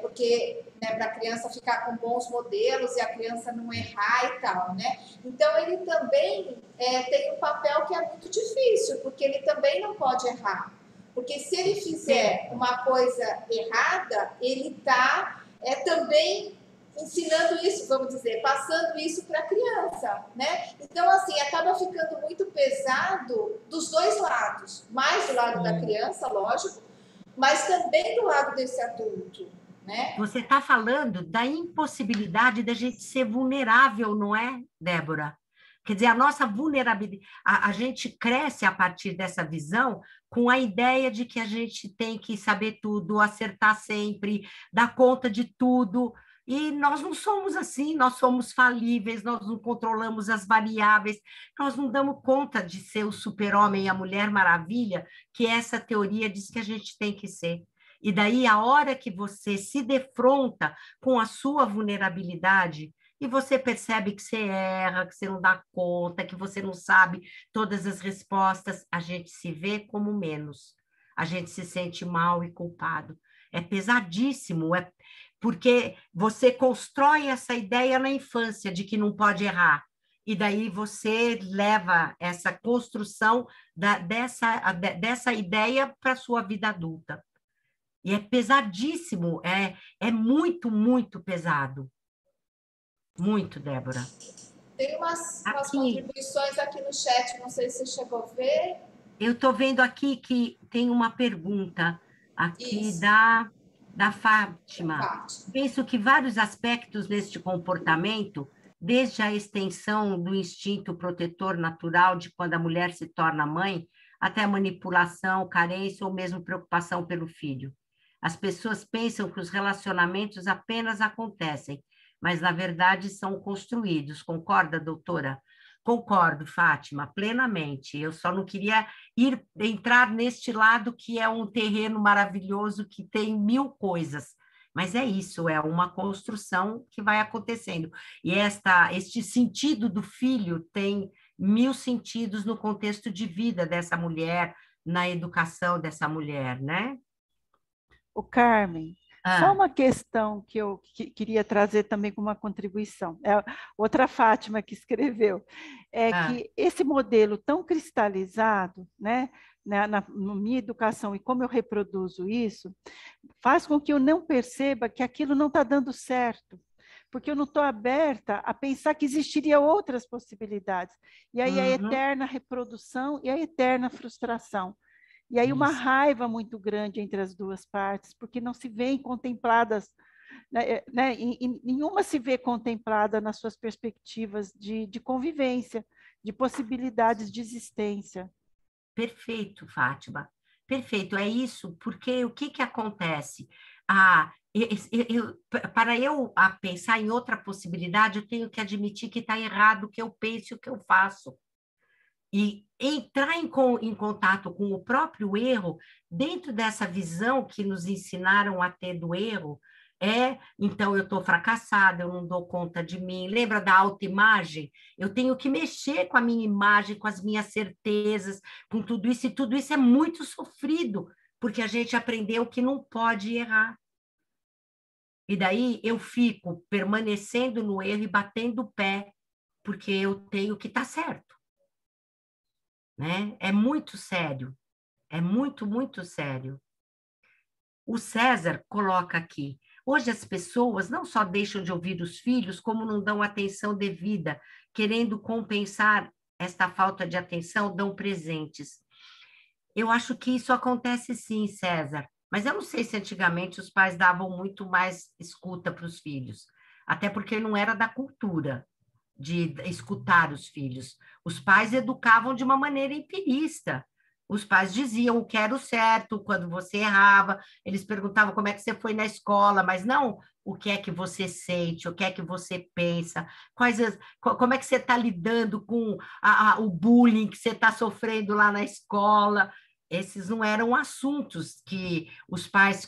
porque, né, para a criança ficar com bons modelos e a criança não errar e tal, né? Então, ele também tem um papel que é muito difícil, porque ele também não pode errar. Porque se ele fizer uma coisa errada, ele está também ensinando isso, vamos dizer, passando isso para a criança, né? Então, assim, acaba ficando muito pesado dos dois lados. Mais do lado da criança, lógico, mas também do lado desse adulto, né? Você está falando da impossibilidade da gente ser vulnerável, não é, Débora? Quer dizer, a nossa vulnerabilidade, a gente cresce a partir dessa visão com a ideia de que a gente tem que saber tudo, acertar sempre, dar conta de tudo. E nós não somos assim, nós somos falíveis, nós não controlamos as variáveis, nós não damos conta de ser o super-homem e a Mulher Maravilha, que essa teoria diz que a gente tem que ser. E daí, a hora que você se defronta com a sua vulnerabilidade, e você percebe que você erra, que você não dá conta, que você não sabe todas as respostas, a gente se vê como menos. A gente se sente mal e culpado. É pesadíssimo, porque você constrói essa ideia na infância de que não pode errar. E daí você leva essa construção dessa ideia para a sua vida adulta. E é pesadíssimo, é muito, muito pesado. Muito, Débora. Tem umas contribuições aqui no chat, não sei se você chegou a ver. Eu estou vendo aqui que tem uma pergunta aqui da Fátima. Penso que vários aspectos deste comportamento, desde a extensão do instinto protetor natural de quando a mulher se torna mãe, até a manipulação, carência ou mesmo preocupação pelo filho. As pessoas pensam que os relacionamentos apenas acontecem, mas, na verdade, são construídos. Concorda, doutora? Concordo, Fátima, plenamente. Eu só não queria entrar neste lado que é um terreno maravilhoso que tem 1000 coisas. Mas é isso, é uma construção que vai acontecendo. E este sentido do filho tem 1000 sentidos no contexto de vida dessa mulher, na educação dessa mulher, né? O Carmen, só uma questão que eu queria trazer também como uma contribuição. É outra Fátima que escreveu. Que esse modelo tão cristalizado, né, na minha educação e como eu reproduzo isso, faz com que eu não perceba que aquilo não está dando certo. Porque eu não estou aberta a pensar que existiria outras possibilidades. E aí a eterna reprodução e a eterna frustração. E aí uma raiva muito grande entre as duas partes, porque não se veem contempladas, né, nenhuma se vê contemplada nas suas perspectivas de convivência, de possibilidades de existência. Perfeito, Fátima. Perfeito, é isso, porque o que acontece? Para eu pensar em outra possibilidade, eu tenho que admitir que está errado o que eu penso e o que eu faço. E entrar em contato com o próprio erro, dentro dessa visão que nos ensinaram a ter do erro, então eu estou fracassada, eu não dou conta de mim. Lembra da autoimagem? Eu tenho que mexer com a minha imagem, com as minhas certezas, com tudo isso, e tudo isso é muito sofrido, porque a gente aprendeu que não pode errar. E daí eu fico permanecendo no erro e batendo o pé, porque eu tenho que estar certo. Né? É muito sério, é muito, muito sério. O César coloca aqui, hoje as pessoas não só deixam de ouvir os filhos, como não dão atenção devida, querendo compensar esta falta de atenção, dão presentes. Eu acho que isso acontece sim, César, mas eu não sei se antigamente os pais davam muito mais escuta para os filhos, até porque não era da cultura de escutar os filhos. Os pais educavam de uma maneira empirista. Os pais diziam o que era o certo, quando você errava, eles perguntavam como é que você foi na escola, mas não o que é que você sente, o que é que você pensa, como é que você está lidando com o bullying que você está sofrendo lá na escola. Esses não eram assuntos que os pais...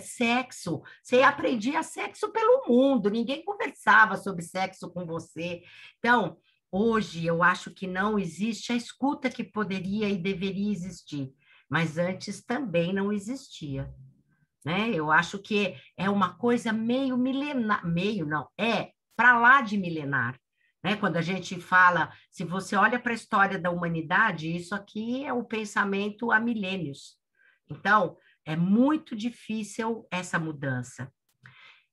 Sexo, você aprendia sexo pelo mundo, ninguém conversava sobre sexo com você. Então, hoje, eu acho que não existe a escuta que poderia e deveria existir, mas antes também não existia. né? Eu acho que é uma coisa meio milenar, meio não, é para lá de milenar, né? Quando a gente fala, se você olha para a história da humanidade, isso aqui é o pensamento há milênios. Então, é muito difícil essa mudança.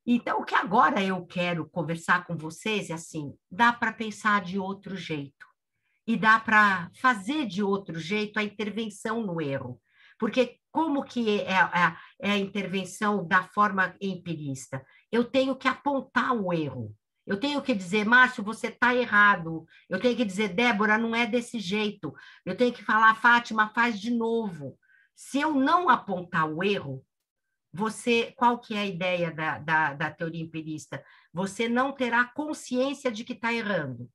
Então, o que agora eu quero conversar com vocês é assim, dá para pensar de outro jeito. E dá para fazer de outro jeito a intervenção no erro. Porque como que é a intervenção da forma empirista? Eu tenho que apontar o erro. Eu tenho que dizer, Márcio, você está errado. Eu tenho que dizer, Débora, não é desse jeito. Eu tenho que falar, Fátima, faz de novo. Se eu não apontar o erro, qual que é a ideia da teoria empirista? Você não terá consciência de que está errando.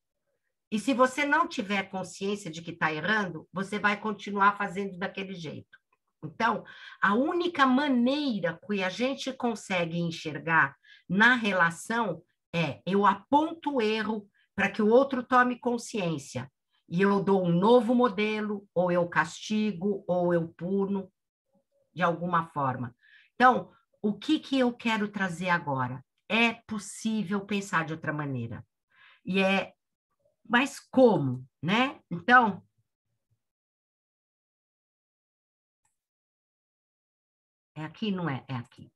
E se você não tiver consciência de que está errando, você vai continuar fazendo daquele jeito. Então, a única maneira que a gente consegue enxergar na relação é eu aponto o erro para que o outro tome consciência. E eu dou um novo modelo, ou eu castigo, ou eu puno, de alguma forma. Então, o que eu quero trazer agora? É possível pensar de outra maneira. Mas como, né? Então, é aqui, não é? É aqui.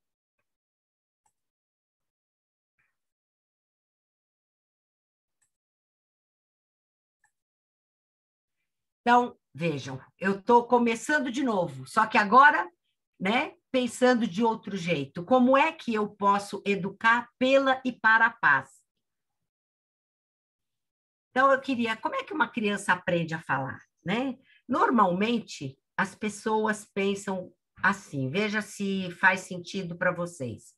Então, vejam, eu estou começando de novo, só que agora, né, pensando de outro jeito. Como é que eu posso educar pela e para a paz? Então, eu queria, como é que uma criança aprende a falar, né? Normalmente, as pessoas pensam assim, veja se faz sentido para vocês.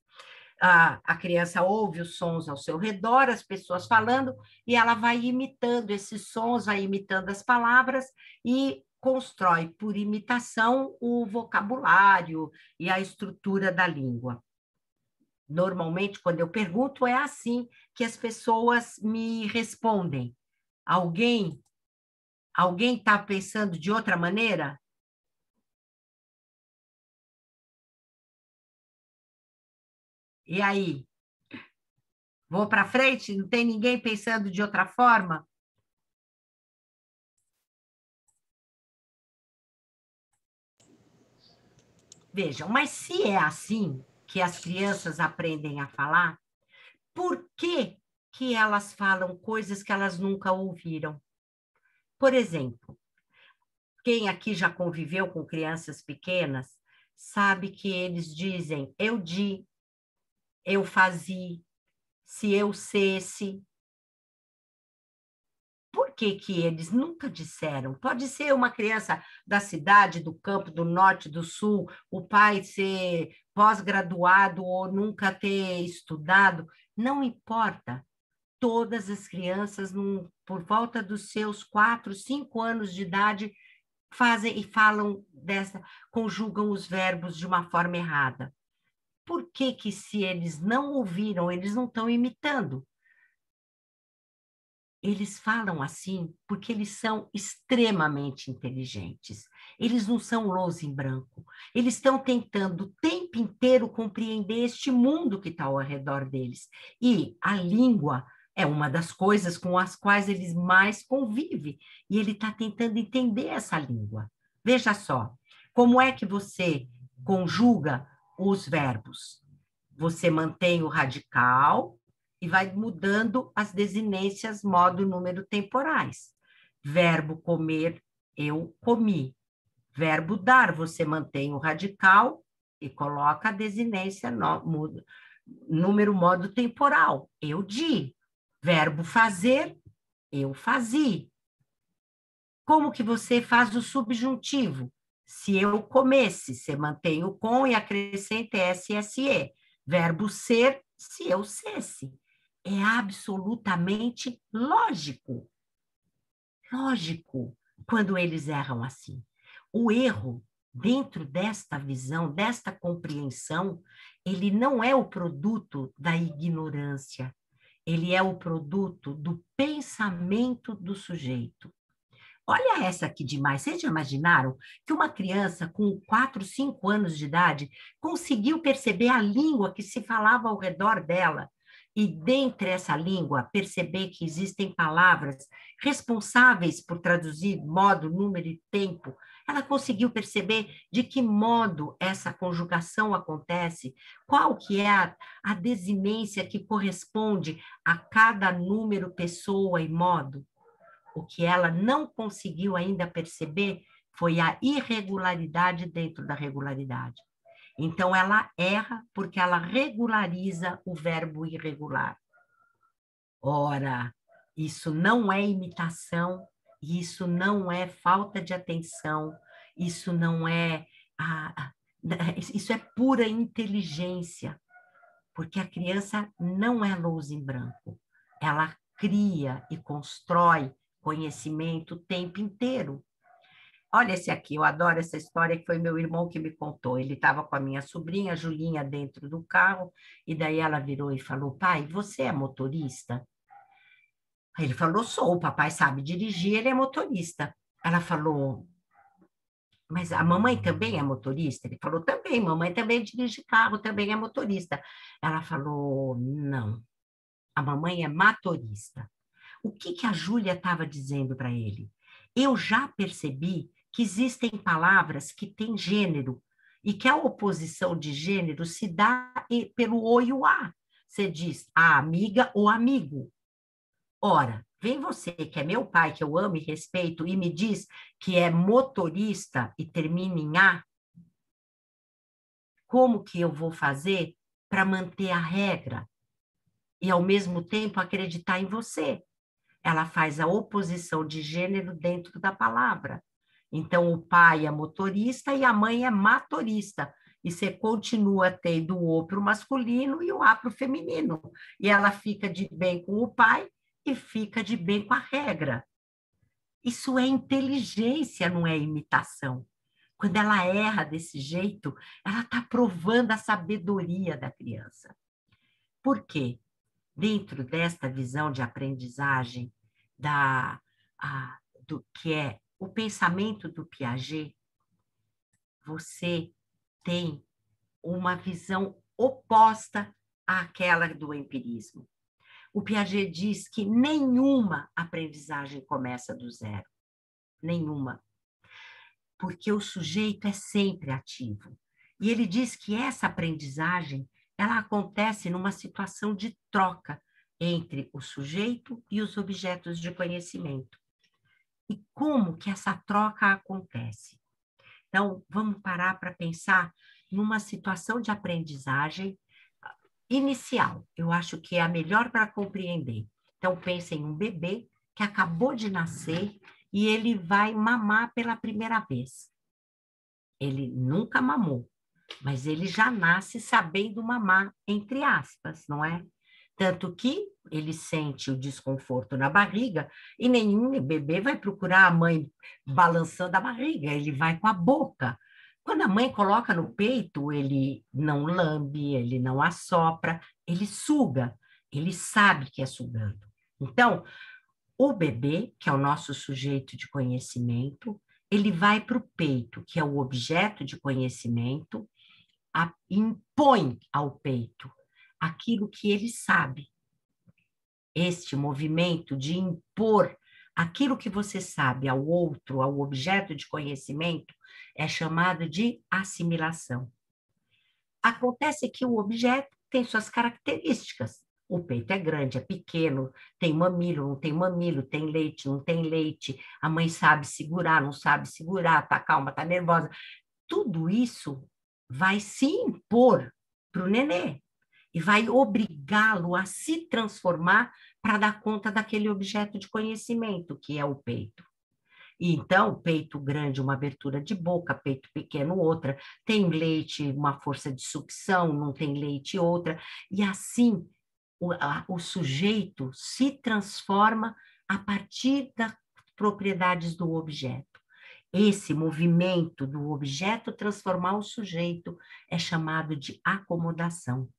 A criança ouve os sons ao seu redor, as pessoas falando, e ela vai imitando esses sons, vai imitando as palavras e constrói, por imitação, o vocabulário e a estrutura da língua. Normalmente, quando eu pergunto, é assim que as pessoas me respondem. Alguém está pensando de outra maneira? E aí? Vou para frente? Não tem ninguém pensando de outra forma? Vejam, mas se é assim que as crianças aprendem a falar, por que que elas falam coisas que elas nunca ouviram? Por exemplo, quem aqui já conviveu com crianças pequenas sabe que eles dizem eu di, eu fazia, se eu cesse. Por que que eles nunca disseram? Pode ser uma criança da cidade, do campo, do norte, do sul, o pai ser pós-graduado ou nunca ter estudado, não importa. Todas as crianças, por volta dos seus 4, 5 anos de idade, fazem e falam conjugam os verbos de uma forma errada. Por que que se eles não ouviram, eles não estão imitando? Eles falam assim porque eles são extremamente inteligentes. Eles não são lousa em branco. Eles estão tentando o tempo inteiro compreender este mundo que está ao redor deles. E a língua é uma das coisas com as quais eles mais convivem. E ele está tentando entender essa língua. Veja só, como é que você conjuga os verbos? Você mantém o radical e vai mudando as desinências, modo, número temporais. Verbo comer, eu comi. Verbo dar, você mantém o radical e coloca a desinência, número, modo temporal. Eu di. Verbo fazer, eu fazia. Como que você faz o subjuntivo? Se eu comesse, você mantém o com e acrescenta SSE. Verbo ser, se eu cesse. É absolutamente lógico. Lógico, quando eles erram assim. O erro, dentro desta visão, desta compreensão, ele não é o produto da ignorância, ele é o produto do pensamento do sujeito. Olha essa aqui demais. Vocês já imaginaram que uma criança com 4, 5 anos de idade conseguiu perceber a língua que se falava ao redor dela? E, dentre essa língua, perceber que existem palavras responsáveis por traduzir modo, número e tempo. Ela conseguiu perceber de que modo essa conjugação acontece, qual que é a desinência que corresponde a cada número, pessoa e modo. O que ela não conseguiu ainda perceber foi a irregularidade dentro da regularidade. Então, ela erra porque ela regulariza o verbo irregular. Ora, isso não é imitação, isso não é falta de atenção, isso não é... isso é pura inteligência, porque a criança não é luz em branco. Ela cria e constrói conhecimento o tempo inteiro. Olha esse aqui, eu adoro essa história, que foi meu irmão que me contou. Ele estava com a minha sobrinha, Julinha, dentro do carro, e daí ela virou e falou: pai, você é motorista? Aí ele falou: sou, o papai sabe dirigir, ele é motorista. Ela falou: mas a mamãe também é motorista? Ele falou: também, mamãe também dirige carro, também é motorista. Ela falou: não, a mamãe é motorista. O que a Júlia estava dizendo para ele? Eu já percebi que existem palavras que têm gênero e que a oposição de gênero se dá pelo o e o a. Você diz a amiga ou amigo. Ora, vem você, que é meu pai, que eu amo e respeito, e me diz que é motorista e termina em a. Como que eu vou fazer para manter a regra e, ao mesmo tempo, acreditar em você? Ela faz a oposição de gênero dentro da palavra. Então, o pai é motorista e a mãe é matorista. E você continua tendo o o para o masculino e o a para o feminino. E ela fica de bem com o pai e fica de bem com a regra. Isso é inteligência, não é imitação. Quando ela erra desse jeito, ela está provando a sabedoria da criança. Por quê? Dentro desta visão de aprendizagem, do que é o pensamento do Piaget, você tem uma visão oposta àquela do empirismo. O Piaget diz que nenhuma aprendizagem começa do zero. Nenhuma. Porque o sujeito é sempre ativo. E ele diz que essa aprendizagem ela acontece numa situação de troca entre o sujeito e os objetos de conhecimento. E como que essa troca acontece? Então, vamos parar para pensar numa situação de aprendizagem inicial. Eu acho que é a melhor para compreender. Então, pense em um bebê que acabou de nascer e ele vai mamar pela primeira vez. Ele nunca mamou, mas ele já nasce sabendo mamar, entre aspas, não é? Tanto que ele sente o desconforto na barriga e nenhum bebê vai procurar a mãe balançando a barriga, ele vai com a boca. Quando a mãe coloca no peito, ele não lambe, ele não assopra, ele suga, ele sabe que é sugando. Então, o bebê, que é o nosso sujeito de conhecimento, ele vai para o peito, que é o objeto de conhecimento, impõe ao peito aquilo que ele sabe. Este movimento de impor aquilo que você sabe ao outro, ao objeto de conhecimento, é chamado de assimilação. Acontece que o objeto tem suas características. O peito é grande, é pequeno, tem mamilo, não tem mamilo, tem leite, não tem leite, a mãe sabe segurar, não sabe segurar, tá calma, tá nervosa. Tudo isso vai se impor para o nenê e vai obrigá-lo a se transformar para dar conta daquele objeto de conhecimento, que é o peito. E então, peito grande, uma abertura de boca, peito pequeno, outra. Tem leite, uma força de sucção, não tem leite, outra. E assim, o sujeito se transforma a partir das propriedades do objeto. Esse movimento do objeto transformar o sujeito é chamado de acomodação.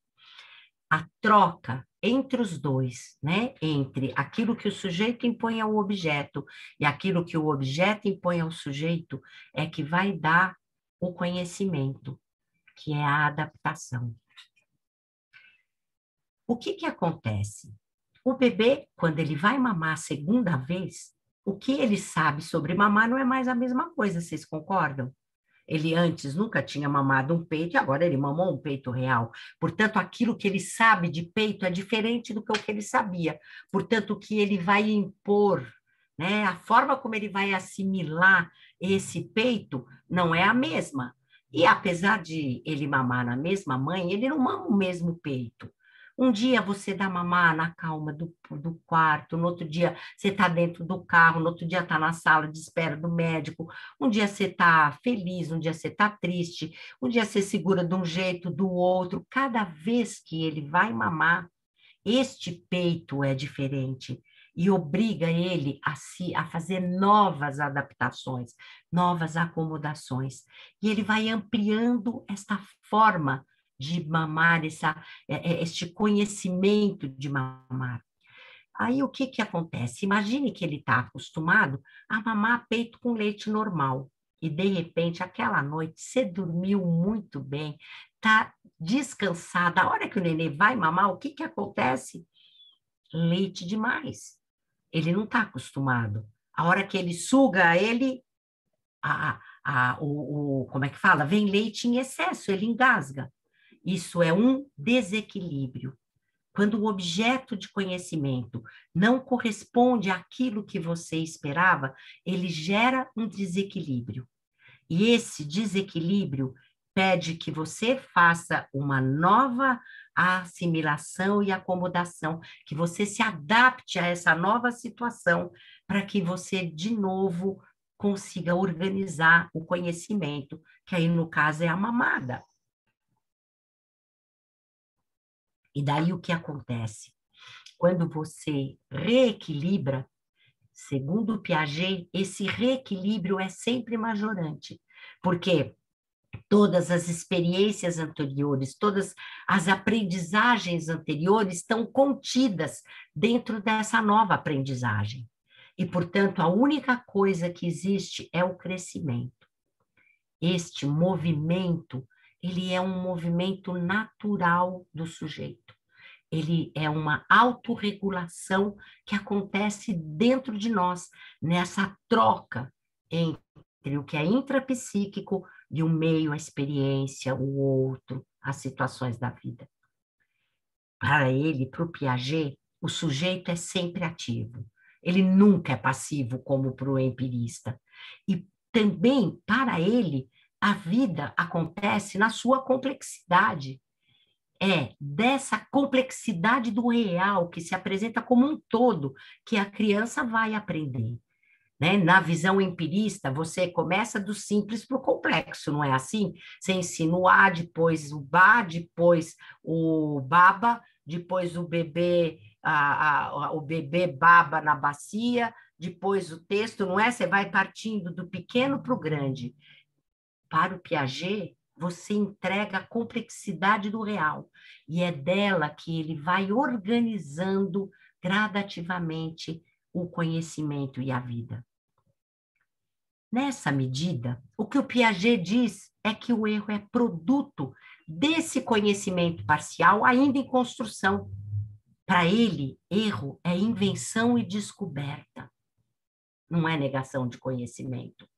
a troca entre os dois, né? Entre aquilo que o sujeito impõe ao objeto e aquilo que o objeto impõe ao sujeito, é que vai dar o conhecimento, que é a adaptação. O que que acontece? O bebê, quando ele vai mamar a segunda vez, o que ele sabe sobre mamar não é mais a mesma coisa, vocês concordam? Ele antes nunca tinha mamado um peito e agora ele mamou um peito real. Portanto, aquilo que ele sabe de peito é diferente do que o que ele sabia. Portanto, o que ele vai impor, né, a forma como ele vai assimilar esse peito não é a mesma. E apesar de ele mamar na mesma mãe, ele não mama o mesmo peito. Um dia você dá mamar na calma do quarto, no outro dia você está dentro do carro, no outro dia está na sala de espera do médico, um dia você está feliz, um dia você está triste, um dia você segura de um jeito, do outro. Cada vez que ele vai mamar, este peito é diferente e obriga ele a fazer novas adaptações, novas acomodações. E ele vai ampliando esta forma de mamar, este conhecimento de mamar. Aí o que que acontece? Imagine que ele está acostumado a mamar peito com leite normal. E, de repente, aquela noite, você dormiu muito bem, está descansada. A hora que o nenê vai mamar, o que que acontece? Leite demais. Ele não está acostumado. A hora que ele suga, como é que fala? Vem leite em excesso, ele engasga. Isso é um desequilíbrio. Quando o objeto de conhecimento não corresponde àquilo que você esperava, ele gera um desequilíbrio. E esse desequilíbrio pede que você faça uma nova assimilação e acomodação, que você se adapte a essa nova situação, para que você, de novo, consiga organizar o conhecimento, que aí, no caso, é a mamada. E daí o que acontece? Quando você reequilibra, segundo Piaget, esse reequilíbrio é sempre majorante, porque todas as experiências anteriores, todas as aprendizagens anteriores estão contidas dentro dessa nova aprendizagem. E, portanto, a única coisa que existe é o crescimento. Este movimento, ele é um movimento natural do sujeito. Ele é uma autorregulação que acontece dentro de nós, nessa troca entre o que é intrapsíquico e o meio, a experiência, o outro, as situações da vida. Para ele, para o Piaget, o sujeito é sempre ativo. Ele nunca é passivo, como para o empirista. E também, para ele, a vida acontece na sua complexidade. É dessa complexidade do real, que se apresenta como um todo, que a criança vai aprender. Né? Na visão empirista, você começa do simples para o complexo, não é assim? Você ensina o A, depois o Ba, depois o Baba, depois o bebê, o bebê baba na bacia, depois o texto, não é? Você vai partindo do pequeno para o grande. Para o Piaget, você entrega a complexidade do real, e é dela que ele vai organizando gradativamente o conhecimento e a vida. Nessa medida, o que o Piaget diz é que o erro é produto desse conhecimento parcial ainda em construção. Para ele, erro é invenção e descoberta, não é negação de conhecimento.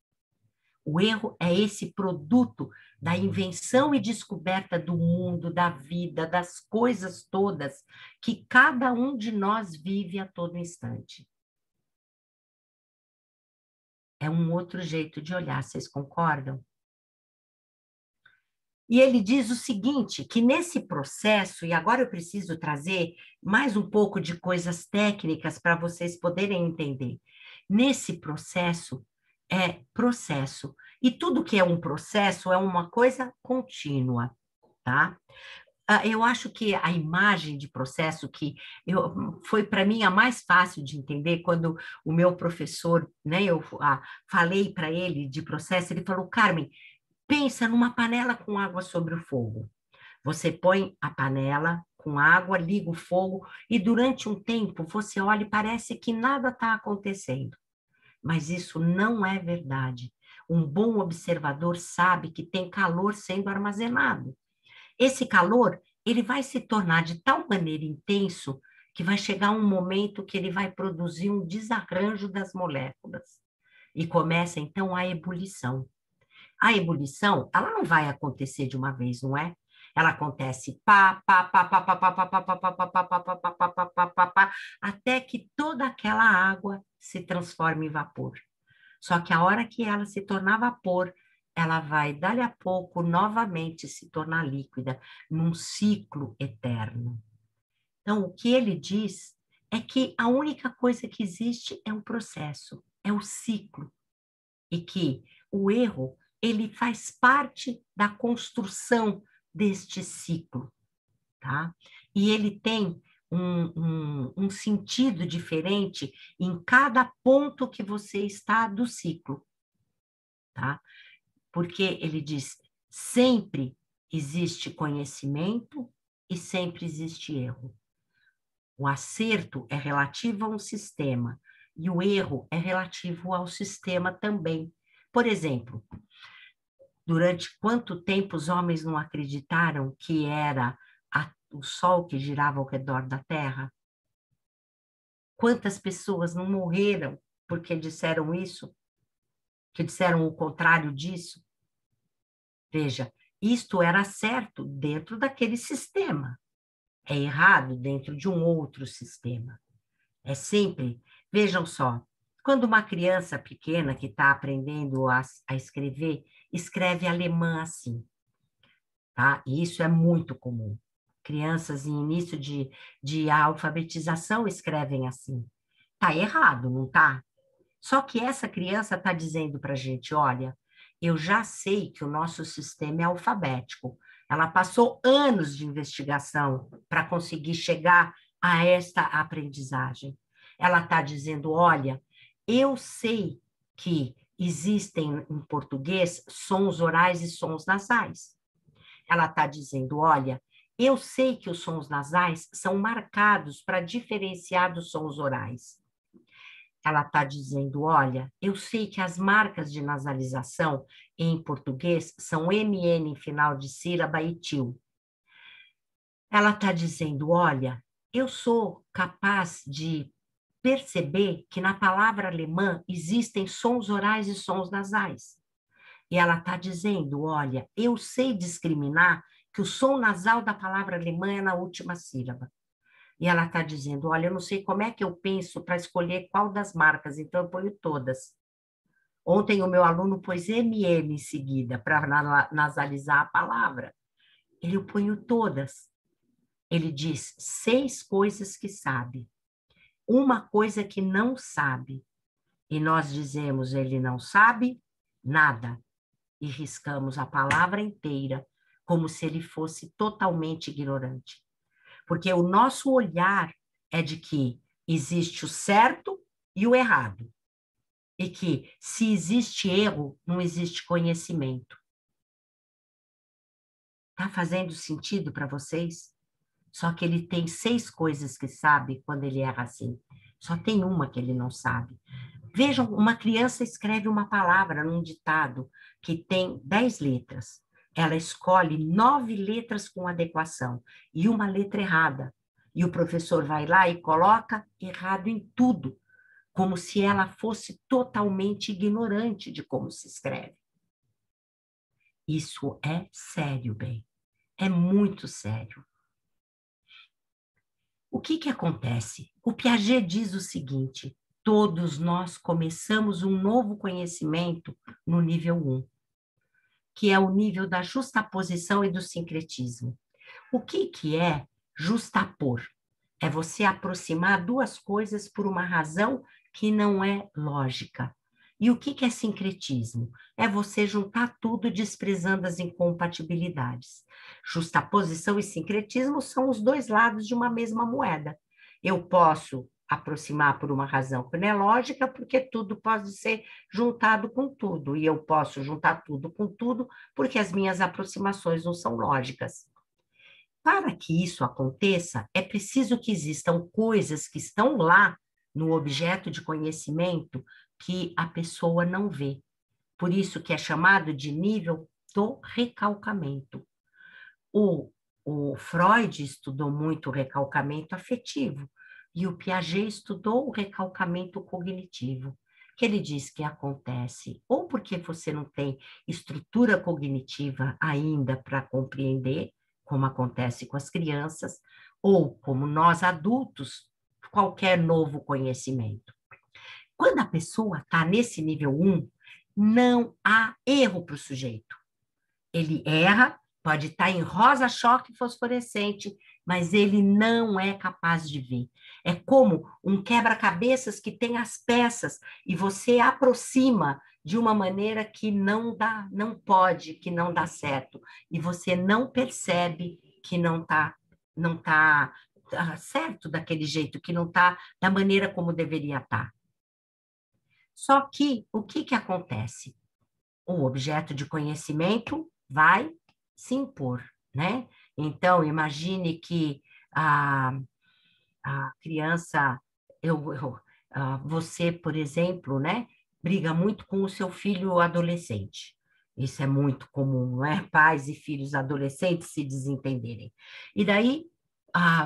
O erro é esse produto da invenção e descoberta do mundo, da vida, das coisas todas que cada um de nós vive a todo instante. É um outro jeito de olhar, vocês concordam? E ele diz o seguinte, que nesse processo, e agora eu preciso trazer mais um pouco de coisas técnicas para vocês poderem entender. Nesse processo, é processo. E tudo que é um processo é uma coisa contínua, tá? Eu acho que a imagem de processo foi para mim a mais fácil de entender quando o meu professor, né, eu falei para ele de processo, ele falou, Carmen, pensa numa panela com água sobre o fogo. Você põe a panela com água, liga o fogo e durante um tempo você olha e parece que nada está acontecendo. Mas isso não é verdade. Um bom observador sabe que tem calor sendo armazenado. Esse calor, ele vai se tornar de tal maneira intenso que vai chegar um momento que ele vai produzir um desarranjo das moléculas. E começa, então, a ebulição. A ebulição, ela não vai acontecer de uma vez, não é? Ela acontece pá, pá, pá, pá, pá, pá, pá, pá, pá, pá, pá, pá, pá, pá, pá, pá, pá, pá, pá, até que toda aquela água se transforme em vapor. Só que a hora que ela se tornar vapor, ela vai, dali a pouco, novamente se tornar líquida, num ciclo eterno. Então, o que ele diz é que a única coisa que existe é um processo, é o ciclo. E que o erro, ele faz parte da construção deste ciclo, tá? E ele tem um sentido diferente em cada ponto que você está do ciclo, tá? Porque ele diz, sempre existe conhecimento e sempre existe erro. O acerto é relativo a um sistema e o erro é relativo ao sistema também. Por exemplo, durante quanto tempo os homens não acreditaram que era o Sol que girava ao redor da Terra? Quantas pessoas não morreram porque disseram isso? Que disseram o contrário disso? Veja, isto era certo dentro daquele sistema. É errado dentro de um outro sistema. É sempre, vejam só, quando uma criança pequena que está aprendendo a escrever, escreve alemã assim, tá? E isso é muito comum. Crianças em início de alfabetização escrevem assim. Tá errado, não tá? Só que essa criança está dizendo para a gente, olha, eu já sei que o nosso sistema é alfabético. Ela passou anos de investigação para conseguir chegar a esta aprendizagem. Ela está dizendo, olha, eu sei que existem em português sons orais e sons nasais. Ela está dizendo, olha, eu sei que os sons nasais são marcados para diferenciar dos sons orais. Ela está dizendo, olha, eu sei que as marcas de nasalização em português são MN em final de sílaba e til. Ela está dizendo, olha, eu sou capaz de perceber que na palavra alemã existem sons orais e sons nasais. E ela está dizendo, olha, eu sei discriminar que o som nasal da palavra alemã é na última sílaba. E ela está dizendo, olha, eu não sei como é que eu penso para escolher qual das marcas, então eu ponho todas. Ontem o meu aluno pôs MM em seguida para nasalizar a palavra. Eu ponho todas. Ele diz 6 coisas que sabe. Uma coisa que não sabe. E nós dizemos, ele não sabe nada. E riscamos a palavra inteira, como se ele fosse totalmente ignorante. Porque o nosso olhar é de que existe o certo e o errado. E que, se existe erro, não existe conhecimento. Está fazendo sentido para vocês? Só que ele tem 6 coisas que sabe quando ele erra assim. Só tem uma que ele não sabe. Vejam, uma criança escreve uma palavra num ditado que tem 10 letras. Ela escolhe 9 letras com adequação e uma letra errada. E o professor vai lá e coloca errado em tudo, como se ela fosse totalmente ignorante de como se escreve. Isso é sério, bem. É muito sério. O que acontece? O Piaget diz o seguinte, todos nós começamos um novo conhecimento no nível 1, que é o nível da justaposição e do sincretismo. O que é justapor? É você aproximar 2 coisas por uma razão que não é lógica. E o que é sincretismo? É você juntar tudo desprezando as incompatibilidades. Justaposição e sincretismo são os 2 lados de uma mesma moeda. Eu posso aproximar por uma razão que não é lógica, porque tudo pode ser juntado com tudo, e eu posso juntar tudo com tudo, porque as minhas aproximações não são lógicas. Para que isso aconteça, é preciso que existam coisas que estão lá no objeto de conhecimento que a pessoa não vê. Por isso que é chamado de nível do recalcamento. O Freud estudou muito o recalcamento afetivo e o Piaget estudou o recalcamento cognitivo, que ele diz que acontece ou porque você não tem estrutura cognitiva ainda para compreender, como acontece com as crianças, ou como nós adultos, qualquer novo conhecimento. Quando a pessoa está nesse nível 1, não há erro para o sujeito. Ele erra, pode estar em rosa-choque fosforescente, mas ele não é capaz de ver. É como um quebra-cabeças que tem as peças e você aproxima de uma maneira que não dá, não pode, que não dá certo. E você não percebe que não tá certo daquele jeito, que não está da maneira como deveria estar. Só que o que acontece? O objeto de conhecimento vai se impor, né? Então, imagine que a criança, você, por exemplo, né, briga muito com o seu filho adolescente. Isso é muito comum, não é? Pais e filhos adolescentes se desentenderem. E daí,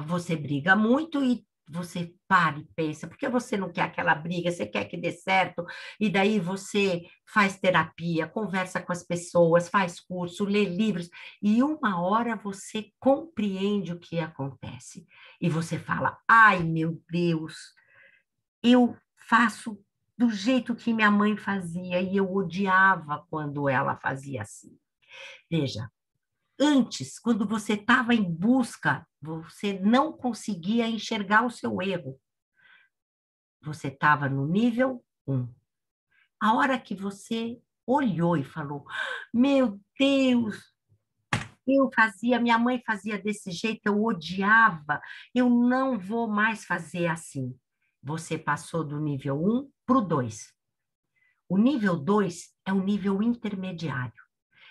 você briga muito e você para e pensa, por que você não quer aquela briga? Você quer que dê certo? E daí você faz terapia, conversa com as pessoas, faz curso, lê livros, e uma hora você compreende o que acontece. E você fala, ai, meu Deus, eu faço do jeito que minha mãe fazia e eu odiava quando ela fazia assim. Veja, antes, quando você estava em busca, você não conseguia enxergar o seu erro. Você estava no nível 1. A hora que você olhou e falou, meu Deus, minha mãe fazia desse jeito, eu odiava, eu não vou mais fazer assim. Você passou do nível 1 para o 2. O nível 2 é o nível intermediário.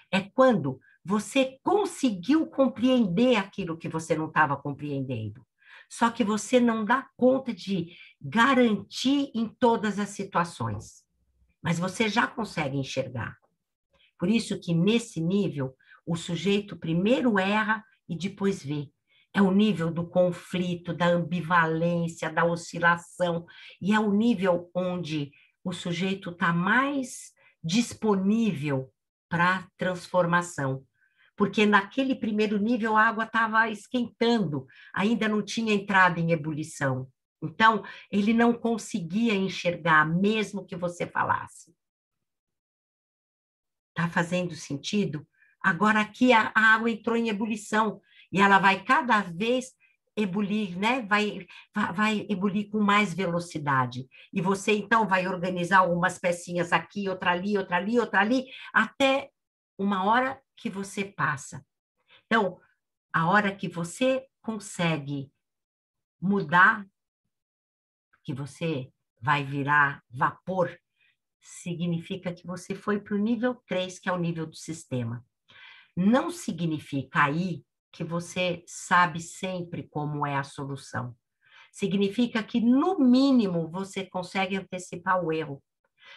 É quando você conseguiu compreender aquilo que você não estava compreendendo. Só que você não dá conta de garantir em todas as situações. Mas você já consegue enxergar. Por isso que nesse nível, o sujeito primeiro erra e depois vê. É o nível do conflito, da ambivalência, da oscilação, e é o nível onde o sujeito está mais disponível para transformação. Porque naquele primeiro nível a água estava esquentando, ainda não tinha entrado em ebulição. Então, ele não conseguia enxergar, mesmo que você falasse. Está fazendo sentido? Agora aqui a água entrou em ebulição e ela vai cada vez ebulir, né? Vai ebulir com mais velocidade. E você, então, vai organizar algumas pecinhas aqui, outra ali, outra ali, outra ali, até uma hora que você passa. Então, a hora que você consegue mudar, que você vai virar vapor, significa que você foi para o nível 3, que é o nível do sistema. Não significa aí que você sabe sempre como é a solução. Significa que, no mínimo, você consegue antecipar o erro,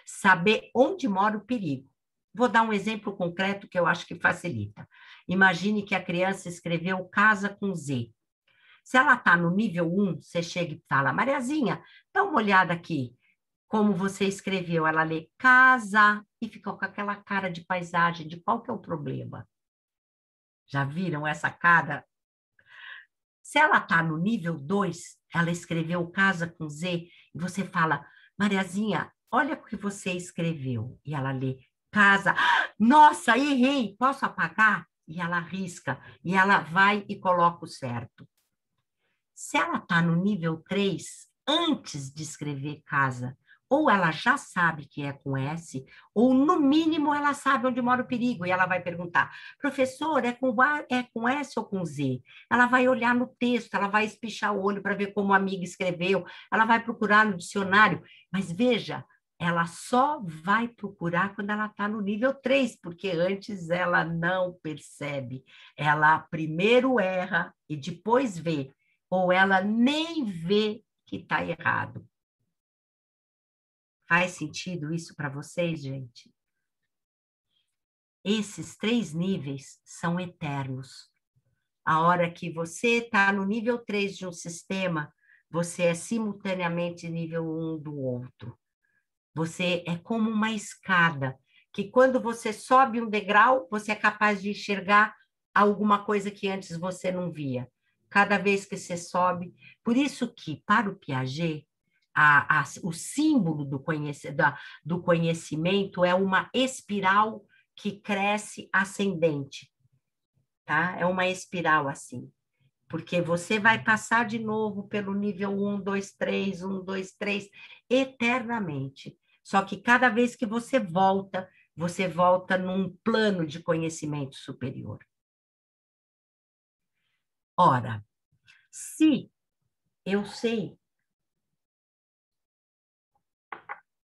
saber onde mora o perigo. Vou dar um exemplo concreto que eu acho que facilita. Imagine que a criança escreveu casa com Z. Se ela está no nível 1, você chega e fala, Mariazinha, dá uma olhada aqui. Como você escreveu, ela lê casa e fica com aquela cara de paisagem, de qual que é o problema? Já viram essa cara? Se ela está no nível 2, ela escreveu casa com Z, e você fala, Mariazinha, olha o que você escreveu. E ela lê casa. Nossa, errei, posso apagar? E ela risca, e ela vai e coloca o certo. Se ela está no nível 3, antes de escrever casa, ou ela já sabe que é com S, ou no mínimo ela sabe onde mora o perigo, e ela vai perguntar, professor, é com S ou com Z? Ela vai olhar no texto, ela vai espichar o olho para ver como a amiga escreveu, ela vai procurar no dicionário, mas veja, ela só vai procurar quando ela está no nível 3, porque antes ela não percebe. Ela primeiro erra e depois vê, ou ela nem vê que está errado. Faz sentido isso para vocês, gente? Esses 3 níveis são eternos. A hora que você está no nível 3 de um sistema, você é simultaneamente nível 1 do outro. Você é como uma escada, que quando você sobe um degrau, você é capaz de enxergar alguma coisa que antes você não via. Cada vez que você sobe. Por isso que, para o Piaget, o símbolo do conhecimento é uma espiral que cresce ascendente. Tá? É uma espiral assim. Porque você vai passar de novo pelo nível 1, 2, 3, 1, 2, 3, eternamente. Só que cada vez que você volta num plano de conhecimento superior. Ora, se eu sei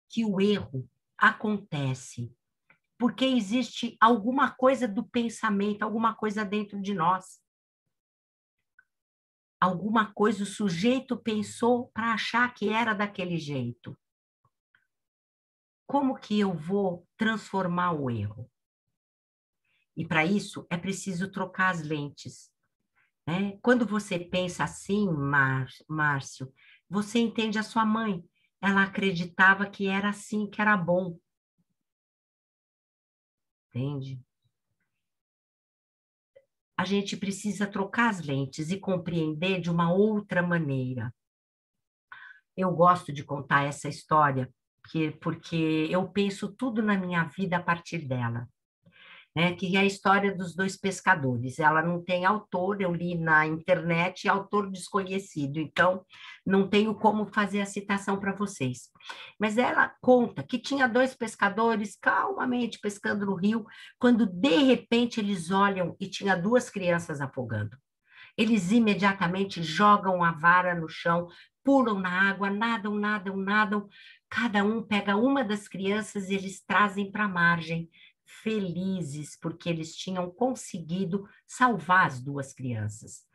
que o erro acontece porque existe alguma coisa do pensamento, alguma coisa dentro de nós, alguma coisa o sujeito pensou para achar que era daquele jeito. Como que eu vou transformar o erro? E para isso é preciso trocar as lentes. Né? Quando você pensa assim, Márcio, você entende a sua mãe. Ela acreditava que era assim, que era bom. Entende? A gente precisa trocar as lentes e compreender de uma outra maneira. Eu gosto de contar essa história porque eu penso tudo na minha vida a partir dela. Né, que é a história dos 2 pescadores. Ela não tem autor, eu li na internet, autor desconhecido, então não tenho como fazer a citação para vocês. Mas ela conta que tinha 2 pescadores calmamente pescando no rio, quando de repente eles olham e tinha 2 crianças afogando. Eles imediatamente jogam a vara no chão, pulam na água, nadam, nadam, nadam. Cada um pega uma das crianças e eles trazem para a margem, felizes, porque eles tinham conseguido salvar as 2 crianças.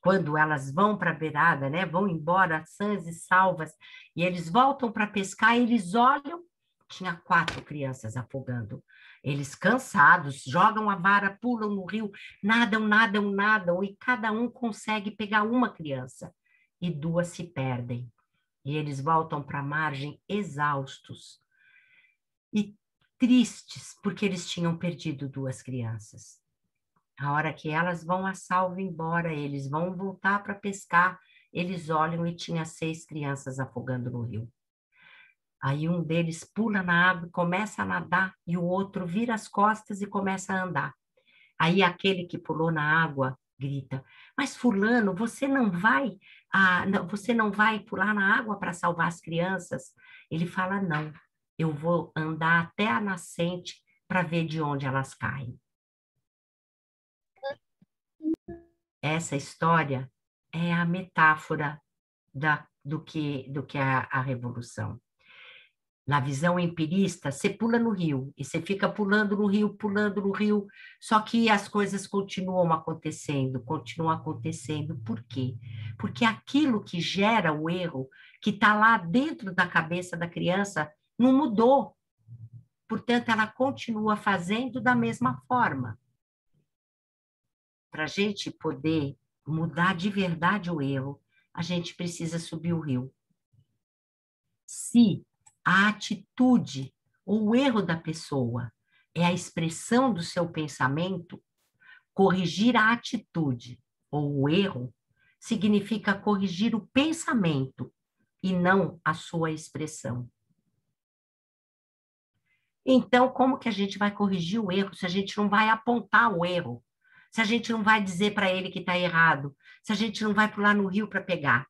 Quando elas vão para a beirada, né, vão embora sãs e salvas, e eles voltam para pescar, eles olham, tinha 4 crianças afogando. Eles cansados, jogam a vara, pulam no rio, nadam, nadam, nadam, e cada um consegue pegar uma criança, e 2 se perdem. E eles voltam para a margem exaustos e tristes, porque eles tinham perdido 2 crianças. A hora que elas vão a salvo embora, eles vão voltar para pescar, eles olham e tinha 6 crianças afogando no rio. Aí um deles pula na água e começa a nadar, e o outro vira as costas e começa a andar. Aí aquele que pulou na água grita: mas fulano, você não vai pular na água para salvar as crianças? Ele fala: não, eu vou andar até a nascente para ver de onde elas caem. Essa história é a metáfora do que é a revolução. Na visão empirista, você pula no rio, e você fica pulando no rio, só que as coisas continuam acontecendo. Por quê? Porque aquilo que gera o erro, que está lá dentro da cabeça da criança, não mudou. Portanto, ela continua fazendo da mesma forma. Para a gente poder mudar de verdade o erro, a gente precisa subir o rio. Se a atitude ou o erro da pessoa é a expressão do seu pensamento, corrigir a atitude ou o erro significa corrigir o pensamento e não a sua expressão. Então, como que a gente vai corrigir o erro se a gente não vai apontar o erro? Se a gente não vai dizer para ele que está errado? Se a gente não vai pular no rio para pegar?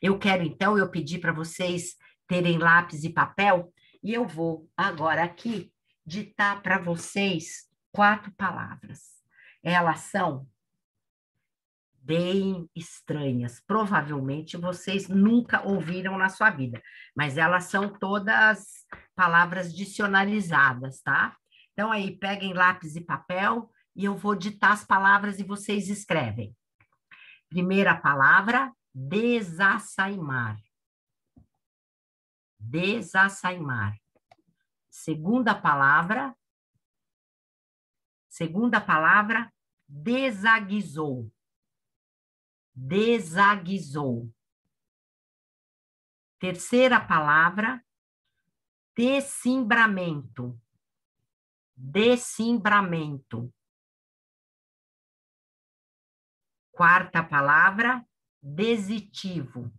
Eu quero, então, eu pedir para vocês terem lápis e papel, e eu vou agora aqui ditar para vocês 4 palavras. Elas são bem estranhas. Provavelmente vocês nunca ouviram na sua vida, mas elas são todas palavras dicionarizadas, tá? Então, aí, peguem lápis e papel e eu vou ditar as palavras e vocês escrevem. Primeira palavra, desassaimar. Desassaimar. Segunda palavra, desaguisou. Desaguisou. Terceira palavra, descimbramento. Descimbramento. Quarta palavra, desitivo.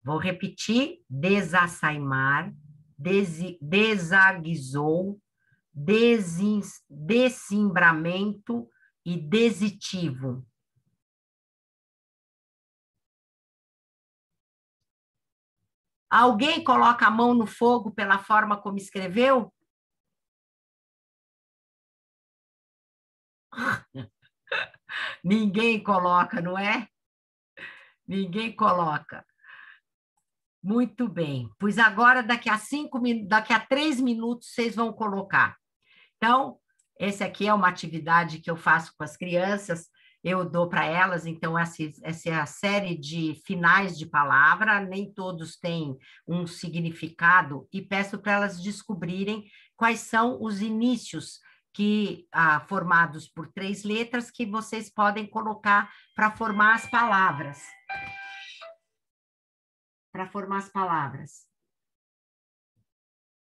Vou repetir: desassaimar, desaguisou, descimbramento e desitivo. Alguém coloca a mão no fogo pela forma como escreveu? Ninguém coloca, não é? Ninguém coloca. Muito bem. Pois agora, daqui a 3 minutos, vocês vão colocar. Então, esse aqui é uma atividade que eu faço com as crianças, eu dou para elas, então essa é a série de finais de palavra, nem todos têm um significado, e peço para elas descobrirem quais são os inícios formados por 3 letras que vocês podem colocar para formar as palavras. Para formar as palavras.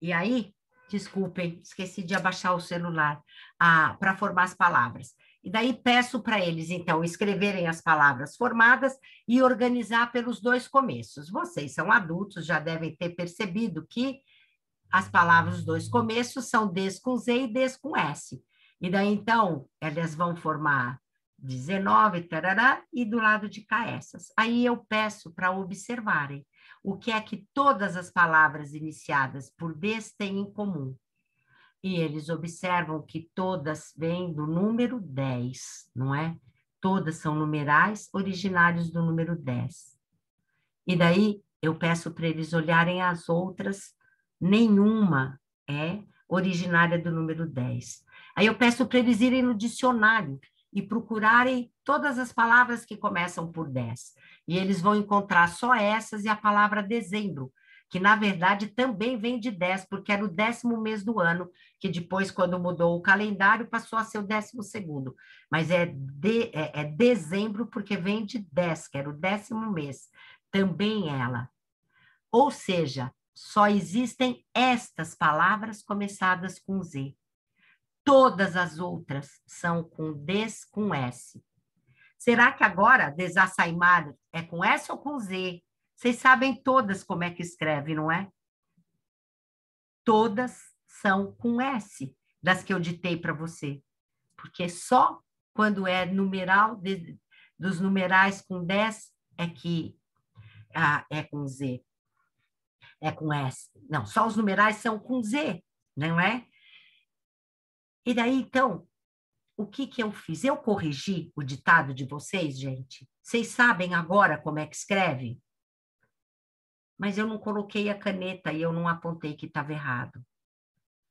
E aí, desculpem, esqueci de abaixar o celular, para formar as palavras. E daí peço para eles, então, escreverem as palavras formadas e organizar pelos 2 começos. Vocês são adultos, já devem ter percebido que as palavras dos 2 começos são des com Z e des com S. E daí, então, elas vão formar 19, tarará, e do lado de cá essas. Aí eu peço para observarem o que é que todas as palavras iniciadas por des têm em comum. E eles observam que todas vêm do número 10, não é? Todas são numerais originários do número 10. E daí eu peço para eles olharem as outras, nenhuma é originária do número 10. Aí eu peço para eles irem no dicionário e procurarem todas as palavras que começam por 10. E eles vão encontrar só essas e a palavra dezembro, que na verdade também vem de 10, porque era o 10º mês do ano, que depois, quando mudou o calendário, passou a ser o 12º. Mas é dezembro porque vem de 10, que era o 10º mês. Também ela. Ou seja, só existem estas palavras começadas com Z. Todas as outras são com des com S. Será que agora desassaimar é com S ou com Z? Vocês sabem todas como é que escreve, não é? Todas são com S, das que eu ditei para você. Porque só quando é numeral, dos numerais com 10, é que é com Z. É com S. Não, só os numerais são com Z, não é? E daí, então, o que eu fiz? Eu corrigi o ditado de vocês, gente? Vocês sabem agora como é que escreve? Mas eu não coloquei a caneta e eu não apontei que estava errado.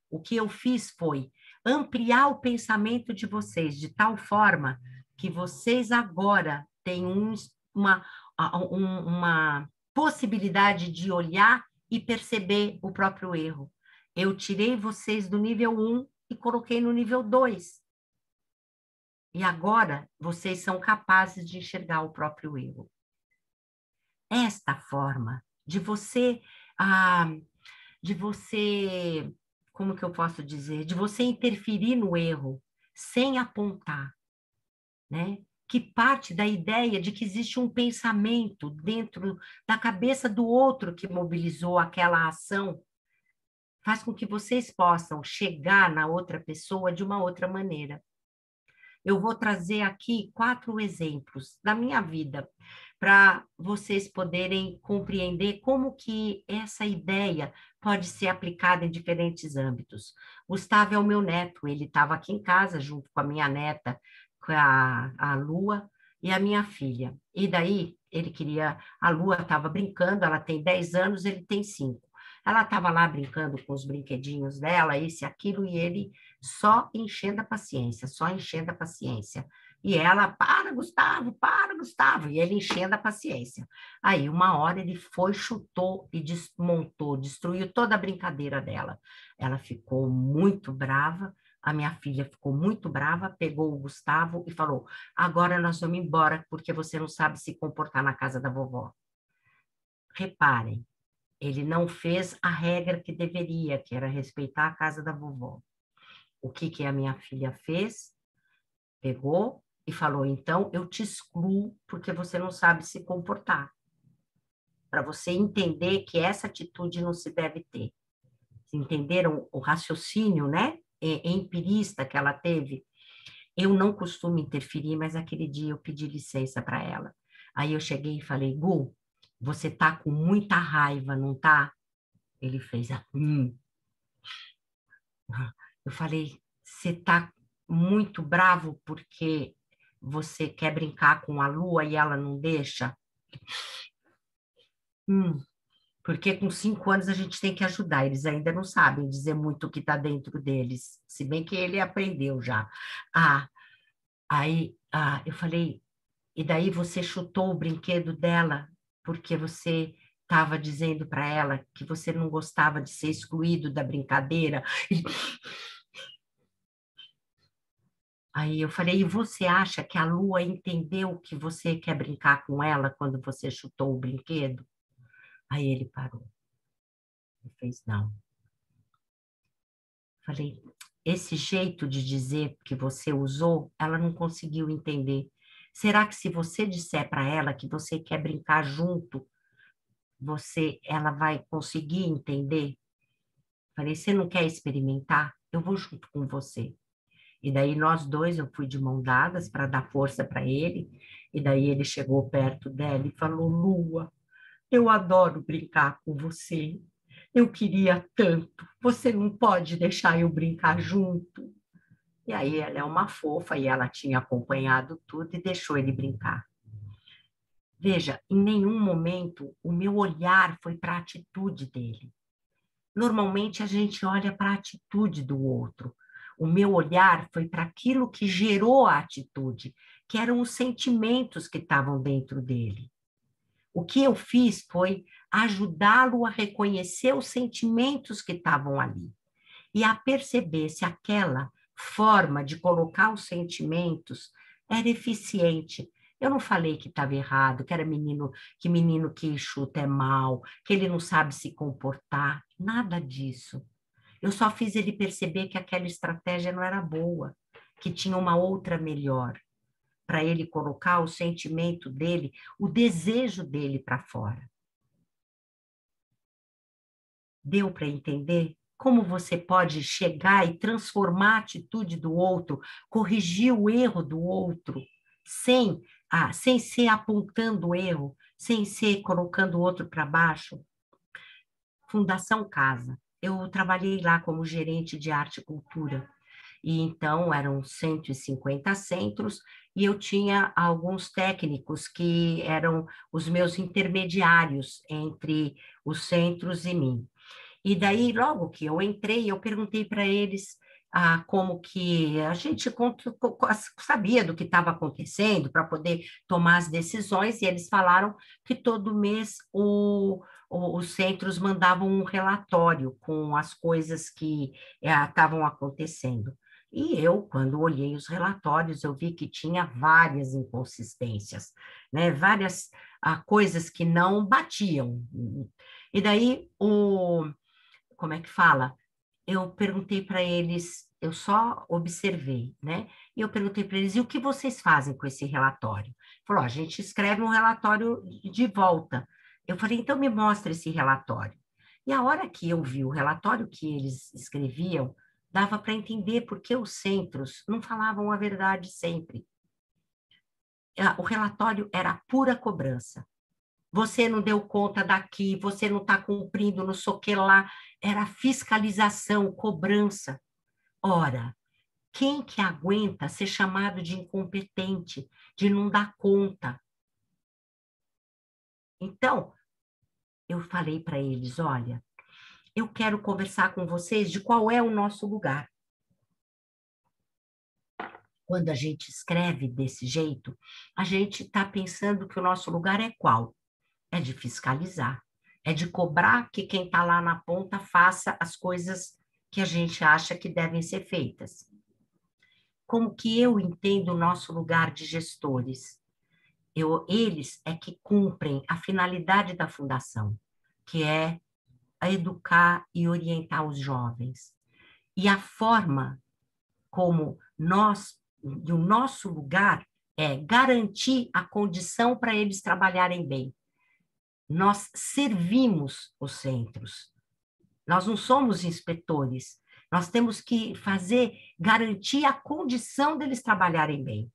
O que eu fiz foi ampliar o pensamento de vocês de tal forma que vocês agora têm uma possibilidade de olhar e perceber o próprio erro. Eu tirei vocês do nível 1 e coloquei no nível 2. E agora vocês são capazes de enxergar o próprio erro. Esta forma de você, como que eu posso dizer? De você interferir no erro sem apontar, né? Que parte da ideia de que existe um pensamento dentro da cabeça do outro que mobilizou aquela ação, faz com que vocês possam chegar na outra pessoa de uma outra maneira. Eu vou trazer aqui 4 exemplos da minha vida, para vocês poderem compreender como que essa ideia pode ser aplicada em diferentes âmbitos. Gustavo é o meu neto, ele estava aqui em casa junto com a minha neta, com a Lua, e a minha filha. E daí ele queria, a Lua estava brincando, ela tem 10 anos, ele tem 5. Ela estava lá brincando com os brinquedinhos dela, isso e aquilo, e ele só enchendo a paciência, só enchendo a paciência. E ela, para, Gustavo, e ele enchendo a paciência. Aí, uma hora, ele foi, chutou e desmontou, destruiu toda a brincadeira dela. Ela ficou muito brava, a minha filha ficou muito brava, pegou o Gustavo e falou, agora nós vamos embora, porque você não sabe se comportar na casa da vovó. Reparem, ele não fez a regra que deveria, que era respeitar a casa da vovó. O que a minha filha fez? Pegou e falou, então eu te excluo porque você não sabe se comportar. Para você entender que essa atitude não se deve ter. Entenderam o raciocínio, né? Empirista que ela teve? Eu não costumo interferir, mas aquele dia eu pedi licença para ela. Aí eu cheguei e falei, Gu, você tá com muita raiva, não tá? Ele fez, Eu falei, você tá muito bravo porque você quer brincar com a Lua e ela não deixa? Porque com 5 anos a gente tem que ajudar, eles ainda não sabem dizer muito o que está dentro deles, se bem que ele aprendeu já. Eu falei, e daí você chutou o brinquedo dela porque você estava dizendo para ela que você não gostava de ser excluído da brincadeira. Aí eu falei, e você acha que a Lua entendeu que você quer brincar com ela quando você chutou o brinquedo? Aí ele parou. Ele fez, não. Falei, esse jeito de dizer que você usou, ela não conseguiu entender. Será que se você disser para ela que você quer brincar junto, ela vai conseguir entender? Falei, você não quer experimentar? Eu vou junto com você. E daí nós dois, eu fui de mão dadas para dar força para ele. E daí ele chegou perto dela e falou, Lua, eu adoro brincar com você. Eu queria tanto. Você não pode deixar eu brincar junto? E aí ela é uma fofa e ela tinha acompanhado tudo e deixou ele brincar. Veja, em nenhum momento o meu olhar foi para a atitude dele. Normalmente a gente olha para a atitude do outro. O meu olhar foi para aquilo que gerou a atitude, que eram os sentimentos que estavam dentro dele. O que eu fiz foi ajudá-lo a reconhecer os sentimentos que estavam ali e a perceber se aquela forma de colocar os sentimentos era eficiente. Eu não falei que estava errado, que era menino que chuta é mal, que ele não sabe se comportar, nada disso. Eu só fiz ele perceber que aquela estratégia não era boa, que tinha uma outra melhor, para ele colocar o sentimento dele, o desejo dele para fora. Deu para entender? Como você pode chegar e transformar a atitude do outro, corrigir o erro do outro, sem ser apontando o erro, sem ser colocando o outro para baixo? Fundação Casa. Eu trabalhei lá como gerente de arte e cultura. E então eram 150 centros e eu tinha alguns técnicos que eram os meus intermediários entre os centros e mim. E daí, logo que eu entrei, eu perguntei para eles como que a gente sabia do que estava acontecendo para poder tomar as decisões, e eles falaram que todo mês os centros mandavam um relatório com as coisas que estavam acontecendo. E eu, quando olhei os relatórios, eu vi que tinha várias inconsistências, né? Várias coisas que não batiam. E daí, como é que fala? Eu perguntei para eles, eu só observei, né? E eu perguntei para eles, e o que vocês fazem com esse relatório? Falou, a gente escreve um relatório de volta. Eu falei, então me mostra esse relatório. E a hora que eu vi o relatório que eles escreviam, dava para entender por que os centros não falavam a verdade sempre. O relatório era pura cobrança. você não deu conta daqui, você não está cumprindo, não sei o que lá. Era fiscalização, cobrança. Ora, quem que aguenta ser chamado de incompetente, de não dar conta? Então, eu falei para eles, olha, eu quero conversar com vocês de qual é o nosso lugar. Quando a gente escreve desse jeito, a gente está pensando que o nosso lugar é qual? É de fiscalizar, é de cobrar que quem está lá na ponta faça as coisas que a gente acha que devem ser feitas. Como que eu entendo o nosso lugar de gestores? Eles é que cumprem a finalidade da fundação, que é educar e orientar os jovens. E a forma como nós, e o nosso lugar, é garantir a condição para eles trabalharem bem. Nós servimos os centros. Nós não somos inspetores. Nós temos que garantir a condição deles trabalharem bem.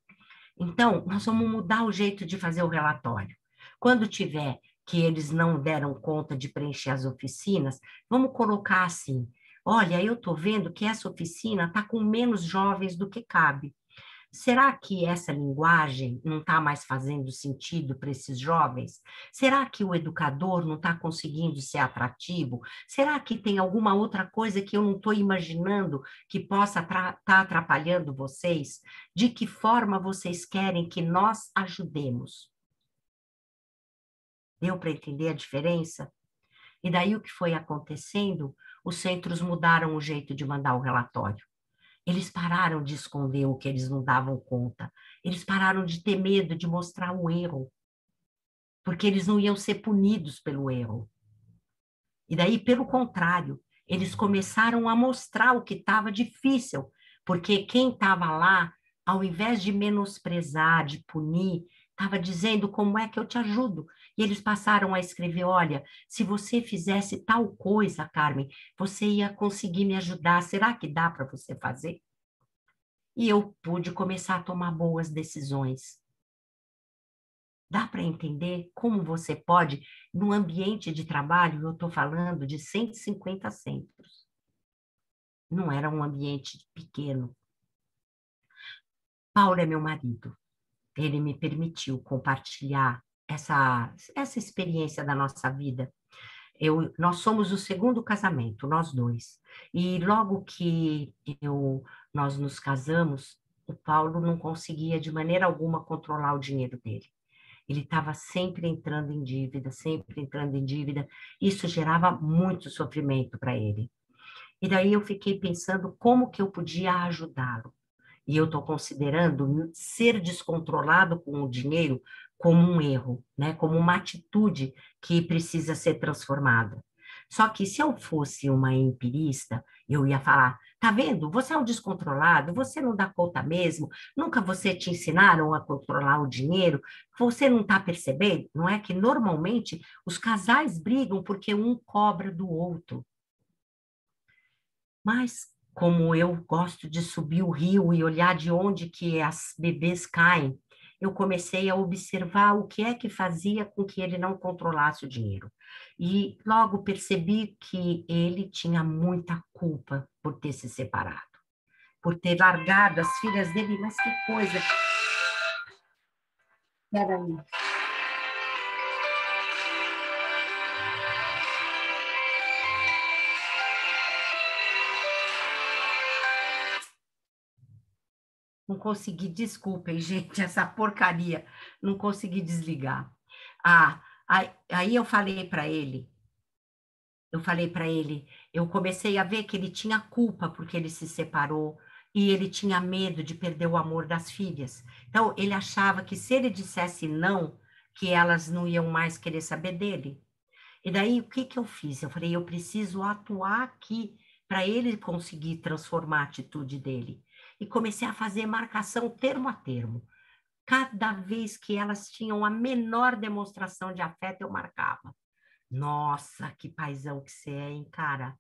Então, nós vamos mudar o jeito de fazer o relatório. Quando tiver que eles não deram conta de preencher as oficinas, vamos colocar assim: olha, eu estou vendo que essa oficina está com menos jovens do que cabe. Será que essa linguagem não está mais fazendo sentido para esses jovens? Será que o educador não está conseguindo ser atrativo? Será que tem alguma outra coisa que eu não estou imaginando que possa estar atrapalhando vocês? De que forma vocês querem que nós ajudemos? Deu para entender a diferença? E daí o que foi acontecendo? Os centros mudaram o jeito de mandar o relatório. Eles pararam de esconder o que eles não davam conta. Eles pararam de ter medo de mostrar o erro, porque eles não iam ser punidos pelo erro. E daí, pelo contrário, eles começaram a mostrar o que estava difícil, porque quem estava lá, ao invés de menosprezar, de punir, estava dizendo como é que eu te ajudo. E eles passaram a escrever, olha, se você fizesse tal coisa, Carmen, você ia conseguir me ajudar. Será que dá para você fazer? E eu pude começar a tomar boas decisões. Dá para entender como você pode, no ambiente de trabalho, eu estou falando de 150 centros. Não era um ambiente pequeno. Paulo é meu marido. Ele me permitiu compartilhar essa experiência da nossa vida. Nós somos o segundo casamento, nós dois. E logo que nós nos casamos, o Paulo não conseguia de maneira alguma controlar o dinheiro dele. Ele estava sempre entrando em dívida, sempre entrando em dívida. Isso gerava muito sofrimento para ele. E daí eu fiquei pensando como que eu podia ajudá-lo. E eu estou considerando ser descontrolado com o dinheiro como um erro, né? Como uma atitude que precisa ser transformada. Só que se eu fosse uma empirista, eu ia falar, tá vendo? Você é um descontrolado, você não dá conta mesmo, nunca você te ensinaram a controlar o dinheiro, você não está percebendo? Não é que normalmente os casais brigam porque um cobra do outro. Mas como eu gosto de subir o rio e olhar de onde que as bebês caem, eu comecei a observar o que é que fazia com que ele não controlasse o dinheiro. E logo percebi que ele tinha muita culpa por ter se separado, por ter largado as filhas dele. Mas que coisa! Espera aí. Não consegui, desculpem, gente, essa porcaria. Não consegui desligar. Aí eu falei para ele, eu comecei a ver que ele tinha culpa porque ele se separou e ele tinha medo de perder o amor das filhas. Então, ele achava que se ele dissesse não, que elas não iam mais querer saber dele. E daí, o que eu fiz? Eu falei, eu preciso atuar aqui para ele conseguir transformar a atitude dele. E comecei a fazer marcação termo a termo. Cada vez que elas tinham a menor demonstração de afeto, eu marcava. Nossa, que paizão que você é, hein, cara?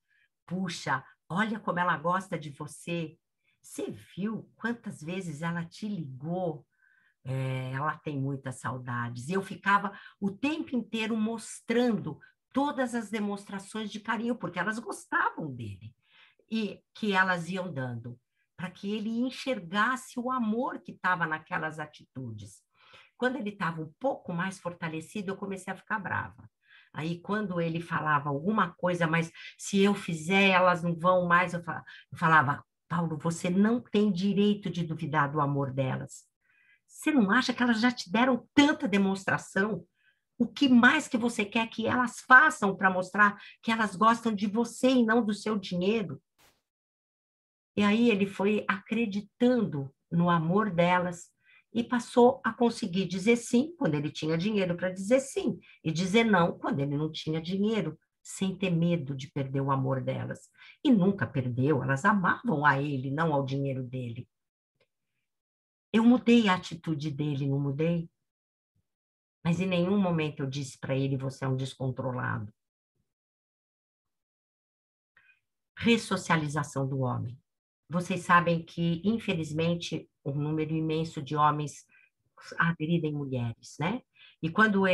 Puxa, olha como ela gosta de você. Você viu quantas vezes ela te ligou? Ela tem muitas saudades. E eu ficava o tempo inteiro mostrando todas as demonstrações de carinho, porque elas gostavam dele, e que elas iam dando, para que ele enxergasse o amor que estava naquelas atitudes. Quando ele estava um pouco mais fortalecido, eu comecei a ficar brava. Aí, quando ele falava alguma coisa, mas se eu fizer, elas não vão mais, eu falava, Paulo, você não tem direito de duvidar do amor delas. Você não acha que elas já te deram tanta demonstração? O que mais que você quer que elas façam para mostrar que elas gostam de você e não do seu dinheiro? E aí ele foi acreditando no amor delas e passou a conseguir dizer sim quando ele tinha dinheiro para dizer sim, e dizer não quando ele não tinha dinheiro, sem ter medo de perder o amor delas. E nunca perdeu, elas amavam a ele, não ao dinheiro dele. Eu mudei a atitude dele, não mudei? Mas em nenhum momento eu disse para ele, você é um descontrolado. Ressocialização do homem. Vocês sabem que, infelizmente, um número imenso de homens agridem mulheres, né? E quando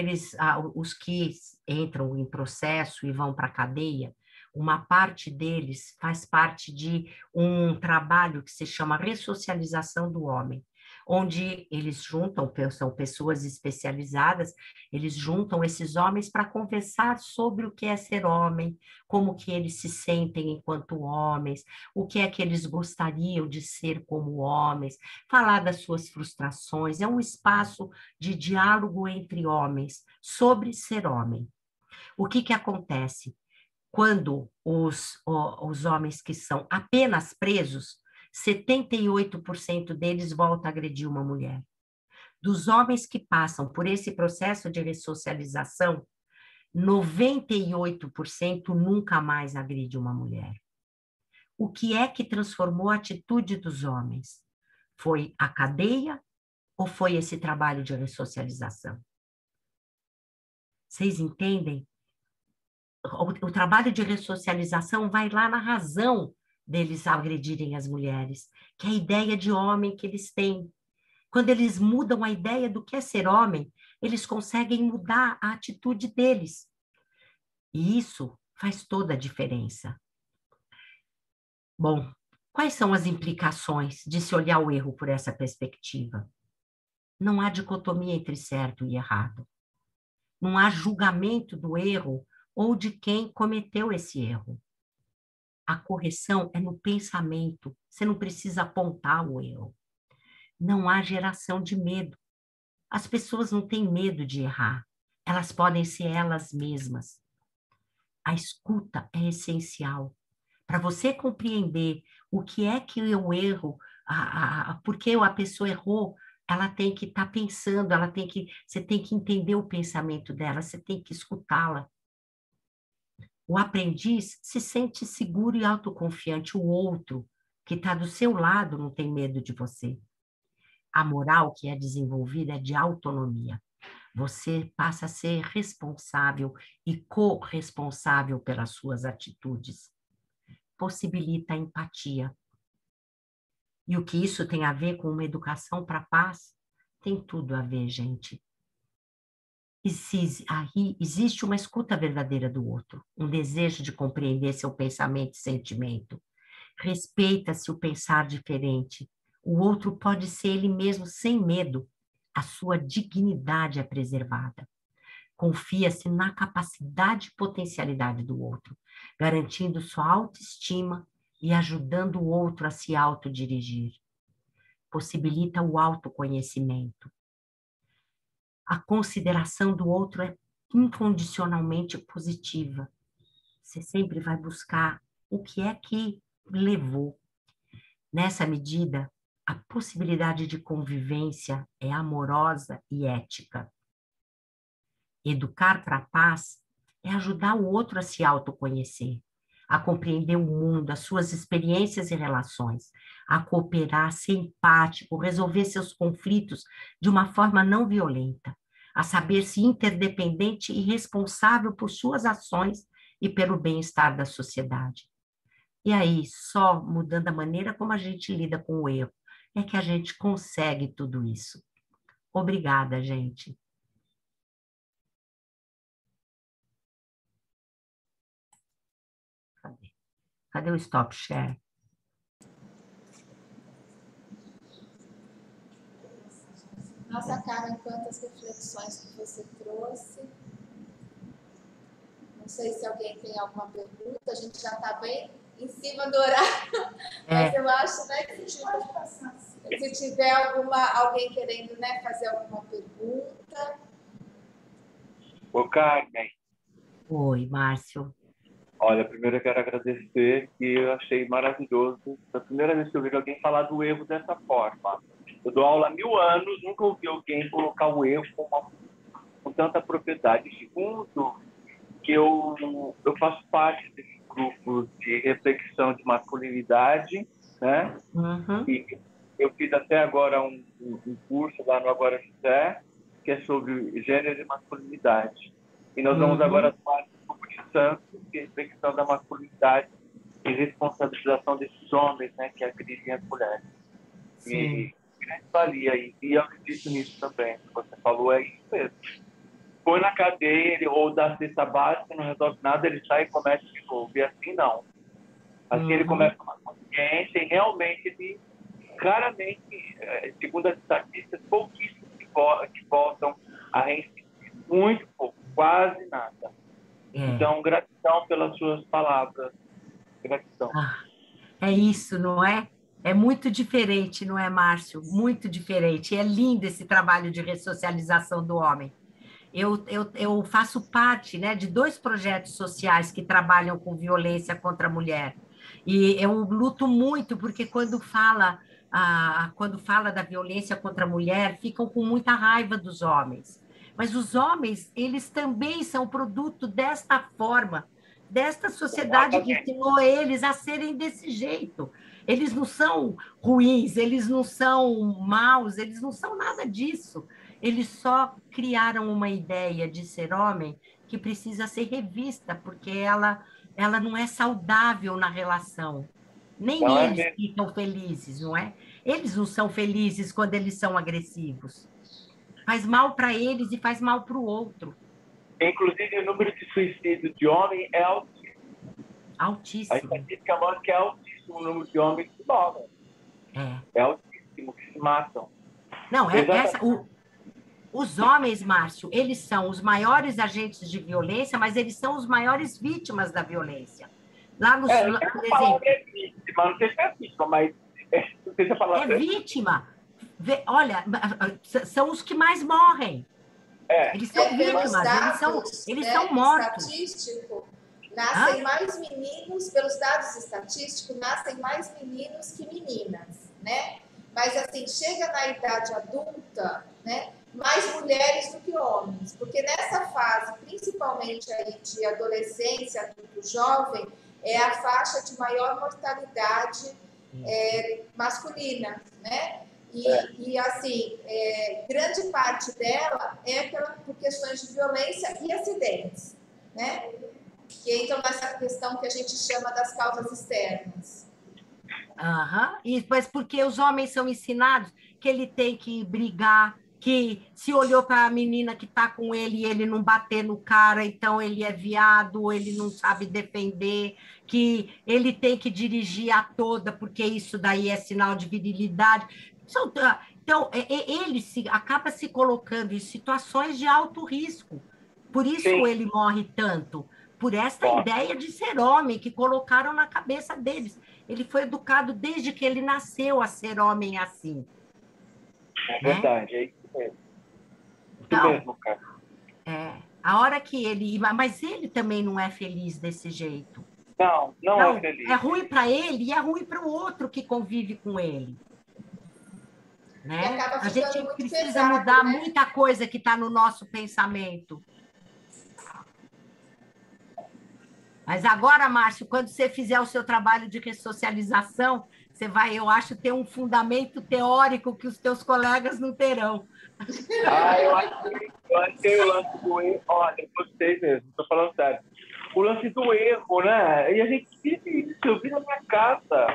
os que entram em processo e vão para a cadeia, uma parte deles faz parte de um trabalho que se chama ressocialização do homem, onde eles juntam, são pessoas especializadas, eles juntam esses homens para conversar sobre o que é ser homem, como que eles se sentem enquanto homens, o que é que eles gostariam de ser como homens, falar das suas frustrações. É um espaço de diálogo entre homens sobre ser homem. O que acontece? Quando os homens que são apenas presos, 78% deles voltam a agredir uma mulher. Dos homens que passam por esse processo de ressocialização, 98% nunca mais agride uma mulher. O que é que transformou a atitude dos homens? Foi a cadeia ou foi esse trabalho de ressocialização? Vocês entendem? O trabalho de ressocialização vai lá na razão deles agredirem as mulheres, que é a ideia de homem que eles têm. Quando eles mudam a ideia do que é ser homem, eles conseguem mudar a atitude deles. E isso faz toda a diferença. Bom, quais são as implicações de se olhar o erro por essa perspectiva? Não há dicotomia entre certo e errado. Não há julgamento do erro ou de quem cometeu esse erro. A correção é no pensamento. Você não precisa apontar o erro. Não há geração de medo. As pessoas não têm medo de errar. Elas podem ser elas mesmas. A escuta é essencial. Para você compreender o que é que o erro, por que a pessoa errou, ela tem que estar pensando, você tem que entender o pensamento dela, você tem que escutá-la. O aprendiz se sente seguro e autoconfiante. O outro, que está do seu lado, não tem medo de você. A moral que é desenvolvida é de autonomia. Você passa a ser responsável e corresponsável pelas suas atitudes. Possibilita a empatia. E o que isso tem a ver com uma educação para a paz? Tem tudo a ver, gente. Aí existe uma escuta verdadeira do outro, um desejo de compreender seu pensamento e sentimento. Respeita-se o pensar diferente. O outro pode ser ele mesmo sem medo. A sua dignidade é preservada. Confia-se na capacidade e potencialidade do outro, garantindo sua autoestima e ajudando o outro a se autodirigir. Possibilita o autoconhecimento. A consideração do outro é incondicionalmente positiva. Você sempre vai buscar o que é que levou. Nessa medida, a possibilidade de convivência é amorosa e ética. Educar para a paz é ajudar o outro a se autoconhecer, a compreender o mundo, as suas experiências e relações, a cooperar, ser empático, resolver seus conflitos de uma forma não violenta, a saber-se interdependente e responsável por suas ações e pelo bem-estar da sociedade. E aí, só mudando a maneira como a gente lida com o erro, é que a gente consegue tudo isso. Obrigada, gente. Cadê o stop share? Nossa, Carmen, quantas reflexões que você trouxe. Não sei se alguém tem alguma pergunta, a gente já está bem em cima do horário, mas eu acho, né, que se tiver alguém querendo, né, fazer alguma pergunta. Ô, Carmen. Oi, Márcio. Olha, primeiro eu quero agradecer, que eu achei maravilhoso. É a primeira vez que eu vejo alguém falar do erro dessa forma. Eu dou aula há 1000 anos, nunca ouvi alguém colocar o erro com tanta propriedade. Segundo, que eu faço parte desse grupo de reflexão de masculinidade, né? Uhum. E eu fiz até agora um curso lá no Agora José, que é sobre gênero e masculinidade. E nós vamos agora atuar no grupo de Santos, que é a reflexão da masculinidade e responsabilização desses homens, né, que agridem as mulheres. Sim. E grande valia aí. E eu acredito nisso também. O que você falou é isso mesmo. Põe na cadeia, ou dá cesta básica, não resolve nada, ele sai e comete de novo. E assim não. Assim ele começa a tomar consciência e realmente ele, claramente, segundo as estatísticas, pouquíssimos que voltam a reincidir. Muito pouco, quase nada. Então, gratidão pelas suas palavras. Gratidão. É isso, não é? É muito diferente, não é, Márcio? Muito diferente. E é lindo esse trabalho de ressocialização do homem. Eu faço parte, né, de 2 projetos sociais que trabalham com violência contra a mulher. E eu luto muito, porque quando fala da violência contra a mulher, ficam com muita raiva dos homens. Mas os homens, eles também são produto desta forma, desta sociedade que ensinou eles a serem desse jeito. Eles não são ruins, eles não são maus, eles não são nada disso. Eles só criaram uma ideia de ser homem que precisa ser revista, porque ela não é saudável na relação. Nem Não é eles mesmo. ficam felizes, não é? Eles não são felizes quando eles são agressivos. Faz mal para eles e faz mal para o outro. Inclusive, o número de suicídio de homem é altíssimo. A Altíssimo. estatística mostra que é altíssimo o número de homens que morrem. É altíssimo, que se matam. Não, os homens, Márcio, eles são os maiores agentes de violência, mas eles são os maiores vítimas da violência. Lá no Sul, por exemplo. É vítima, não sei se é vítima, mas não sei se a palavra é vítima. Olha, são os que mais morrem. Eles são vítimas, eles são mortos. Estatístico, nascem mais meninos, pelos dados estatísticos, nascem mais meninos que meninas, né? Mas, assim, chega na idade adulta, né? Mais mulheres do que homens, porque nessa fase, principalmente aí de adolescência, adulto jovem, é a faixa de maior mortalidade masculina, né? E assim, grande parte dela é por questões de violência e acidentes, né? Que entram nessa questão que a gente chama das causas externas. Mas porque os homens são ensinados que ele tem que brigar, que se olhou para a menina que está com ele e ele não bater no cara, então ele é viado, ele não sabe defender, que ele tem que dirigir a toda, porque isso daí é sinal de virilidade. Então, ele acaba se colocando em situações de alto risco. Por isso ele morre tanto, por esta ideia de ser homem que colocaram na cabeça deles. Ele foi educado desde que ele nasceu a ser homem assim. É verdade, é isso mesmo. Então, isso mesmo, cara. A hora que ele... Mas ele também não é feliz desse jeito. Não é feliz. É ruim para ele e é ruim para o outro que convive com ele. Né? A gente precisa pesado, mudar muita coisa que está no nosso pensamento. Mas agora, Márcio, quando você fizer o seu trabalho de ressocialização, você vai, eu acho, ter um fundamento teórico que os teus colegas não terão. Eu achei o lance do erro. Olha, gostei mesmo, estou falando sério. O lance do erro, né? E a gente vive isso, eu vi na minha casa.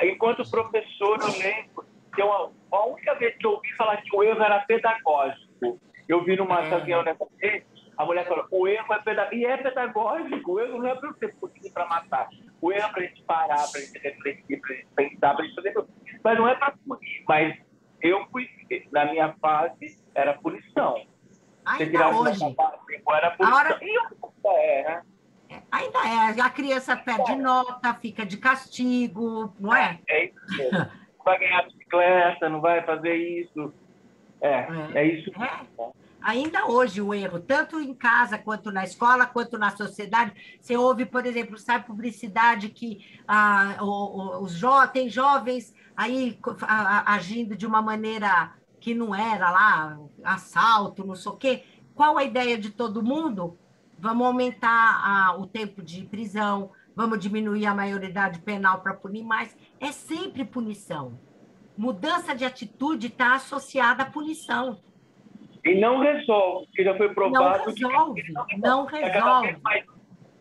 Enquanto professor, eu lembro, a única vez que eu ouvi falar que o erro era pedagógico. Eu vi numa reunião nessa vez, a mulher falou, o erro é pedagógico. E é pedagógico, o erro não é para você punir para matar. O erro é para a gente parar, para a gente refletir, para a gente pensar, para a gente fazer tudo. Mas não é para punir. Mas eu fui, na minha fase, era punição. Ainda hoje. Era punição. Hora... Né? Ainda é. A criança perde nota, fica de castigo, não é? É isso mesmo. Não vai ganhar bicicleta, não vai fazer isso. É isso mesmo. Ainda hoje o erro, tanto em casa, quanto na escola, quanto na sociedade. Você ouve, por exemplo, sai publicidade que tem jovens aí agindo de uma maneira que não era lá, assalto, não sei o quê. Qual a ideia de todo mundo? Vamos aumentar o tempo de prisão, vamos diminuir a maioridade penal para punir mais. É sempre punição. Mudança de atitude está associada à punição. E não resolve, porque já foi provado não resolve.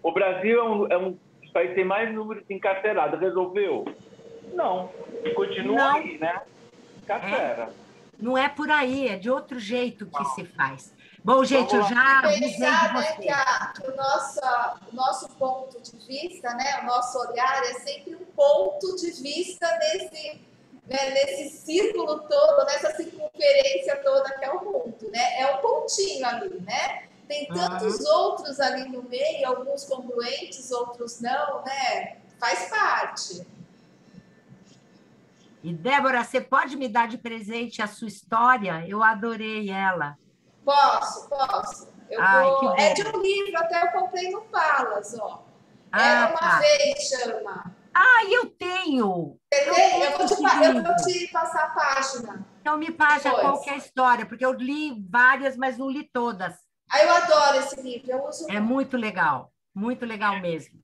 O Brasil é um dos países que tem mais número de encarcerados. Resolveu? Não. Continua aí, né? Encarcera. Não é por aí, é de outro jeito que se faz. Bom, gente, eu já avisei de você. Que o nosso ponto de vista, né, o nosso olhar é sempre um ponto de vista nesse círculo todo, nessa circunferência toda que é o mundo, né? É um pontinho ali, né? Tem tantos outros ali no meio, alguns congruentes, outros não, né? Faz parte. E, Débora, você pode me dar de presente a sua história? Eu adorei ela. Posso. É de um livro, até eu comprei no Palas, ó. Era uma vez, chama. Eu tenho! Você tem? Eu vou te passar a página. Então me passa qual que é a história, porque eu li várias, mas não li todas. Eu adoro esse livro, eu uso. É muito legal mesmo.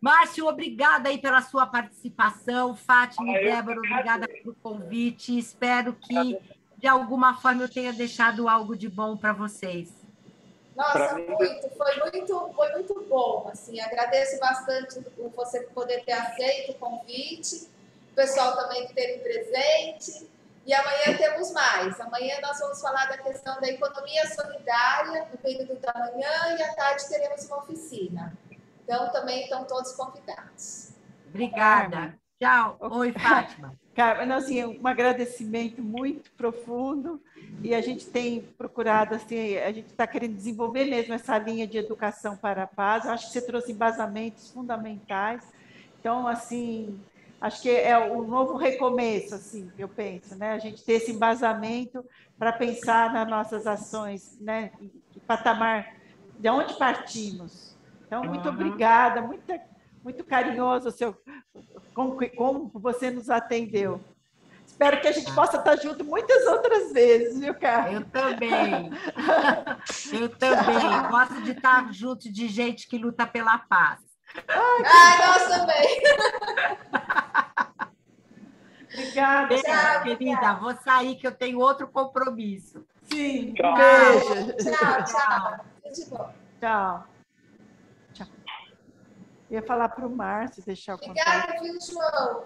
Márcio, obrigada aí pela sua participação. Fátima e Débora, obrigada pelo convite. Espero que, de alguma forma, eu tenha deixado algo de bom para vocês. Nossa, foi muito bom, assim, agradeço bastante você poder ter aceito o convite, o pessoal também que esteve presente, e amanhã temos mais. Amanhã nós vamos falar da questão da economia solidária, no período da manhã, e à tarde teremos uma oficina. Então, também estão todos convidados. Obrigada. Tchau. Oi, Fátima. Carmen, assim, um agradecimento muito profundo, e a gente tem procurado, assim, a gente está querendo desenvolver mesmo essa linha de educação para a paz. Eu acho que você trouxe embasamentos fundamentais. Então, assim, acho que é o novo recomeço, assim, eu penso, né? A gente ter esse embasamento para pensar nas nossas ações, né? De patamar, de onde partimos. Então, muito obrigada, muito carinhoso como você nos atendeu. Espero que a gente possa estar junto muitas outras vezes, viu, Carmen? Eu também. Gosto de estar junto de gente que luta pela paz. Nós também. Obrigada. Beijo, querida. Vou sair que eu tenho outro compromisso. Sim, beijo. Tchau. Tudo de bom. Tchau. Eu ia falar para o Márcio deixar o contato. Obrigada, viu, João?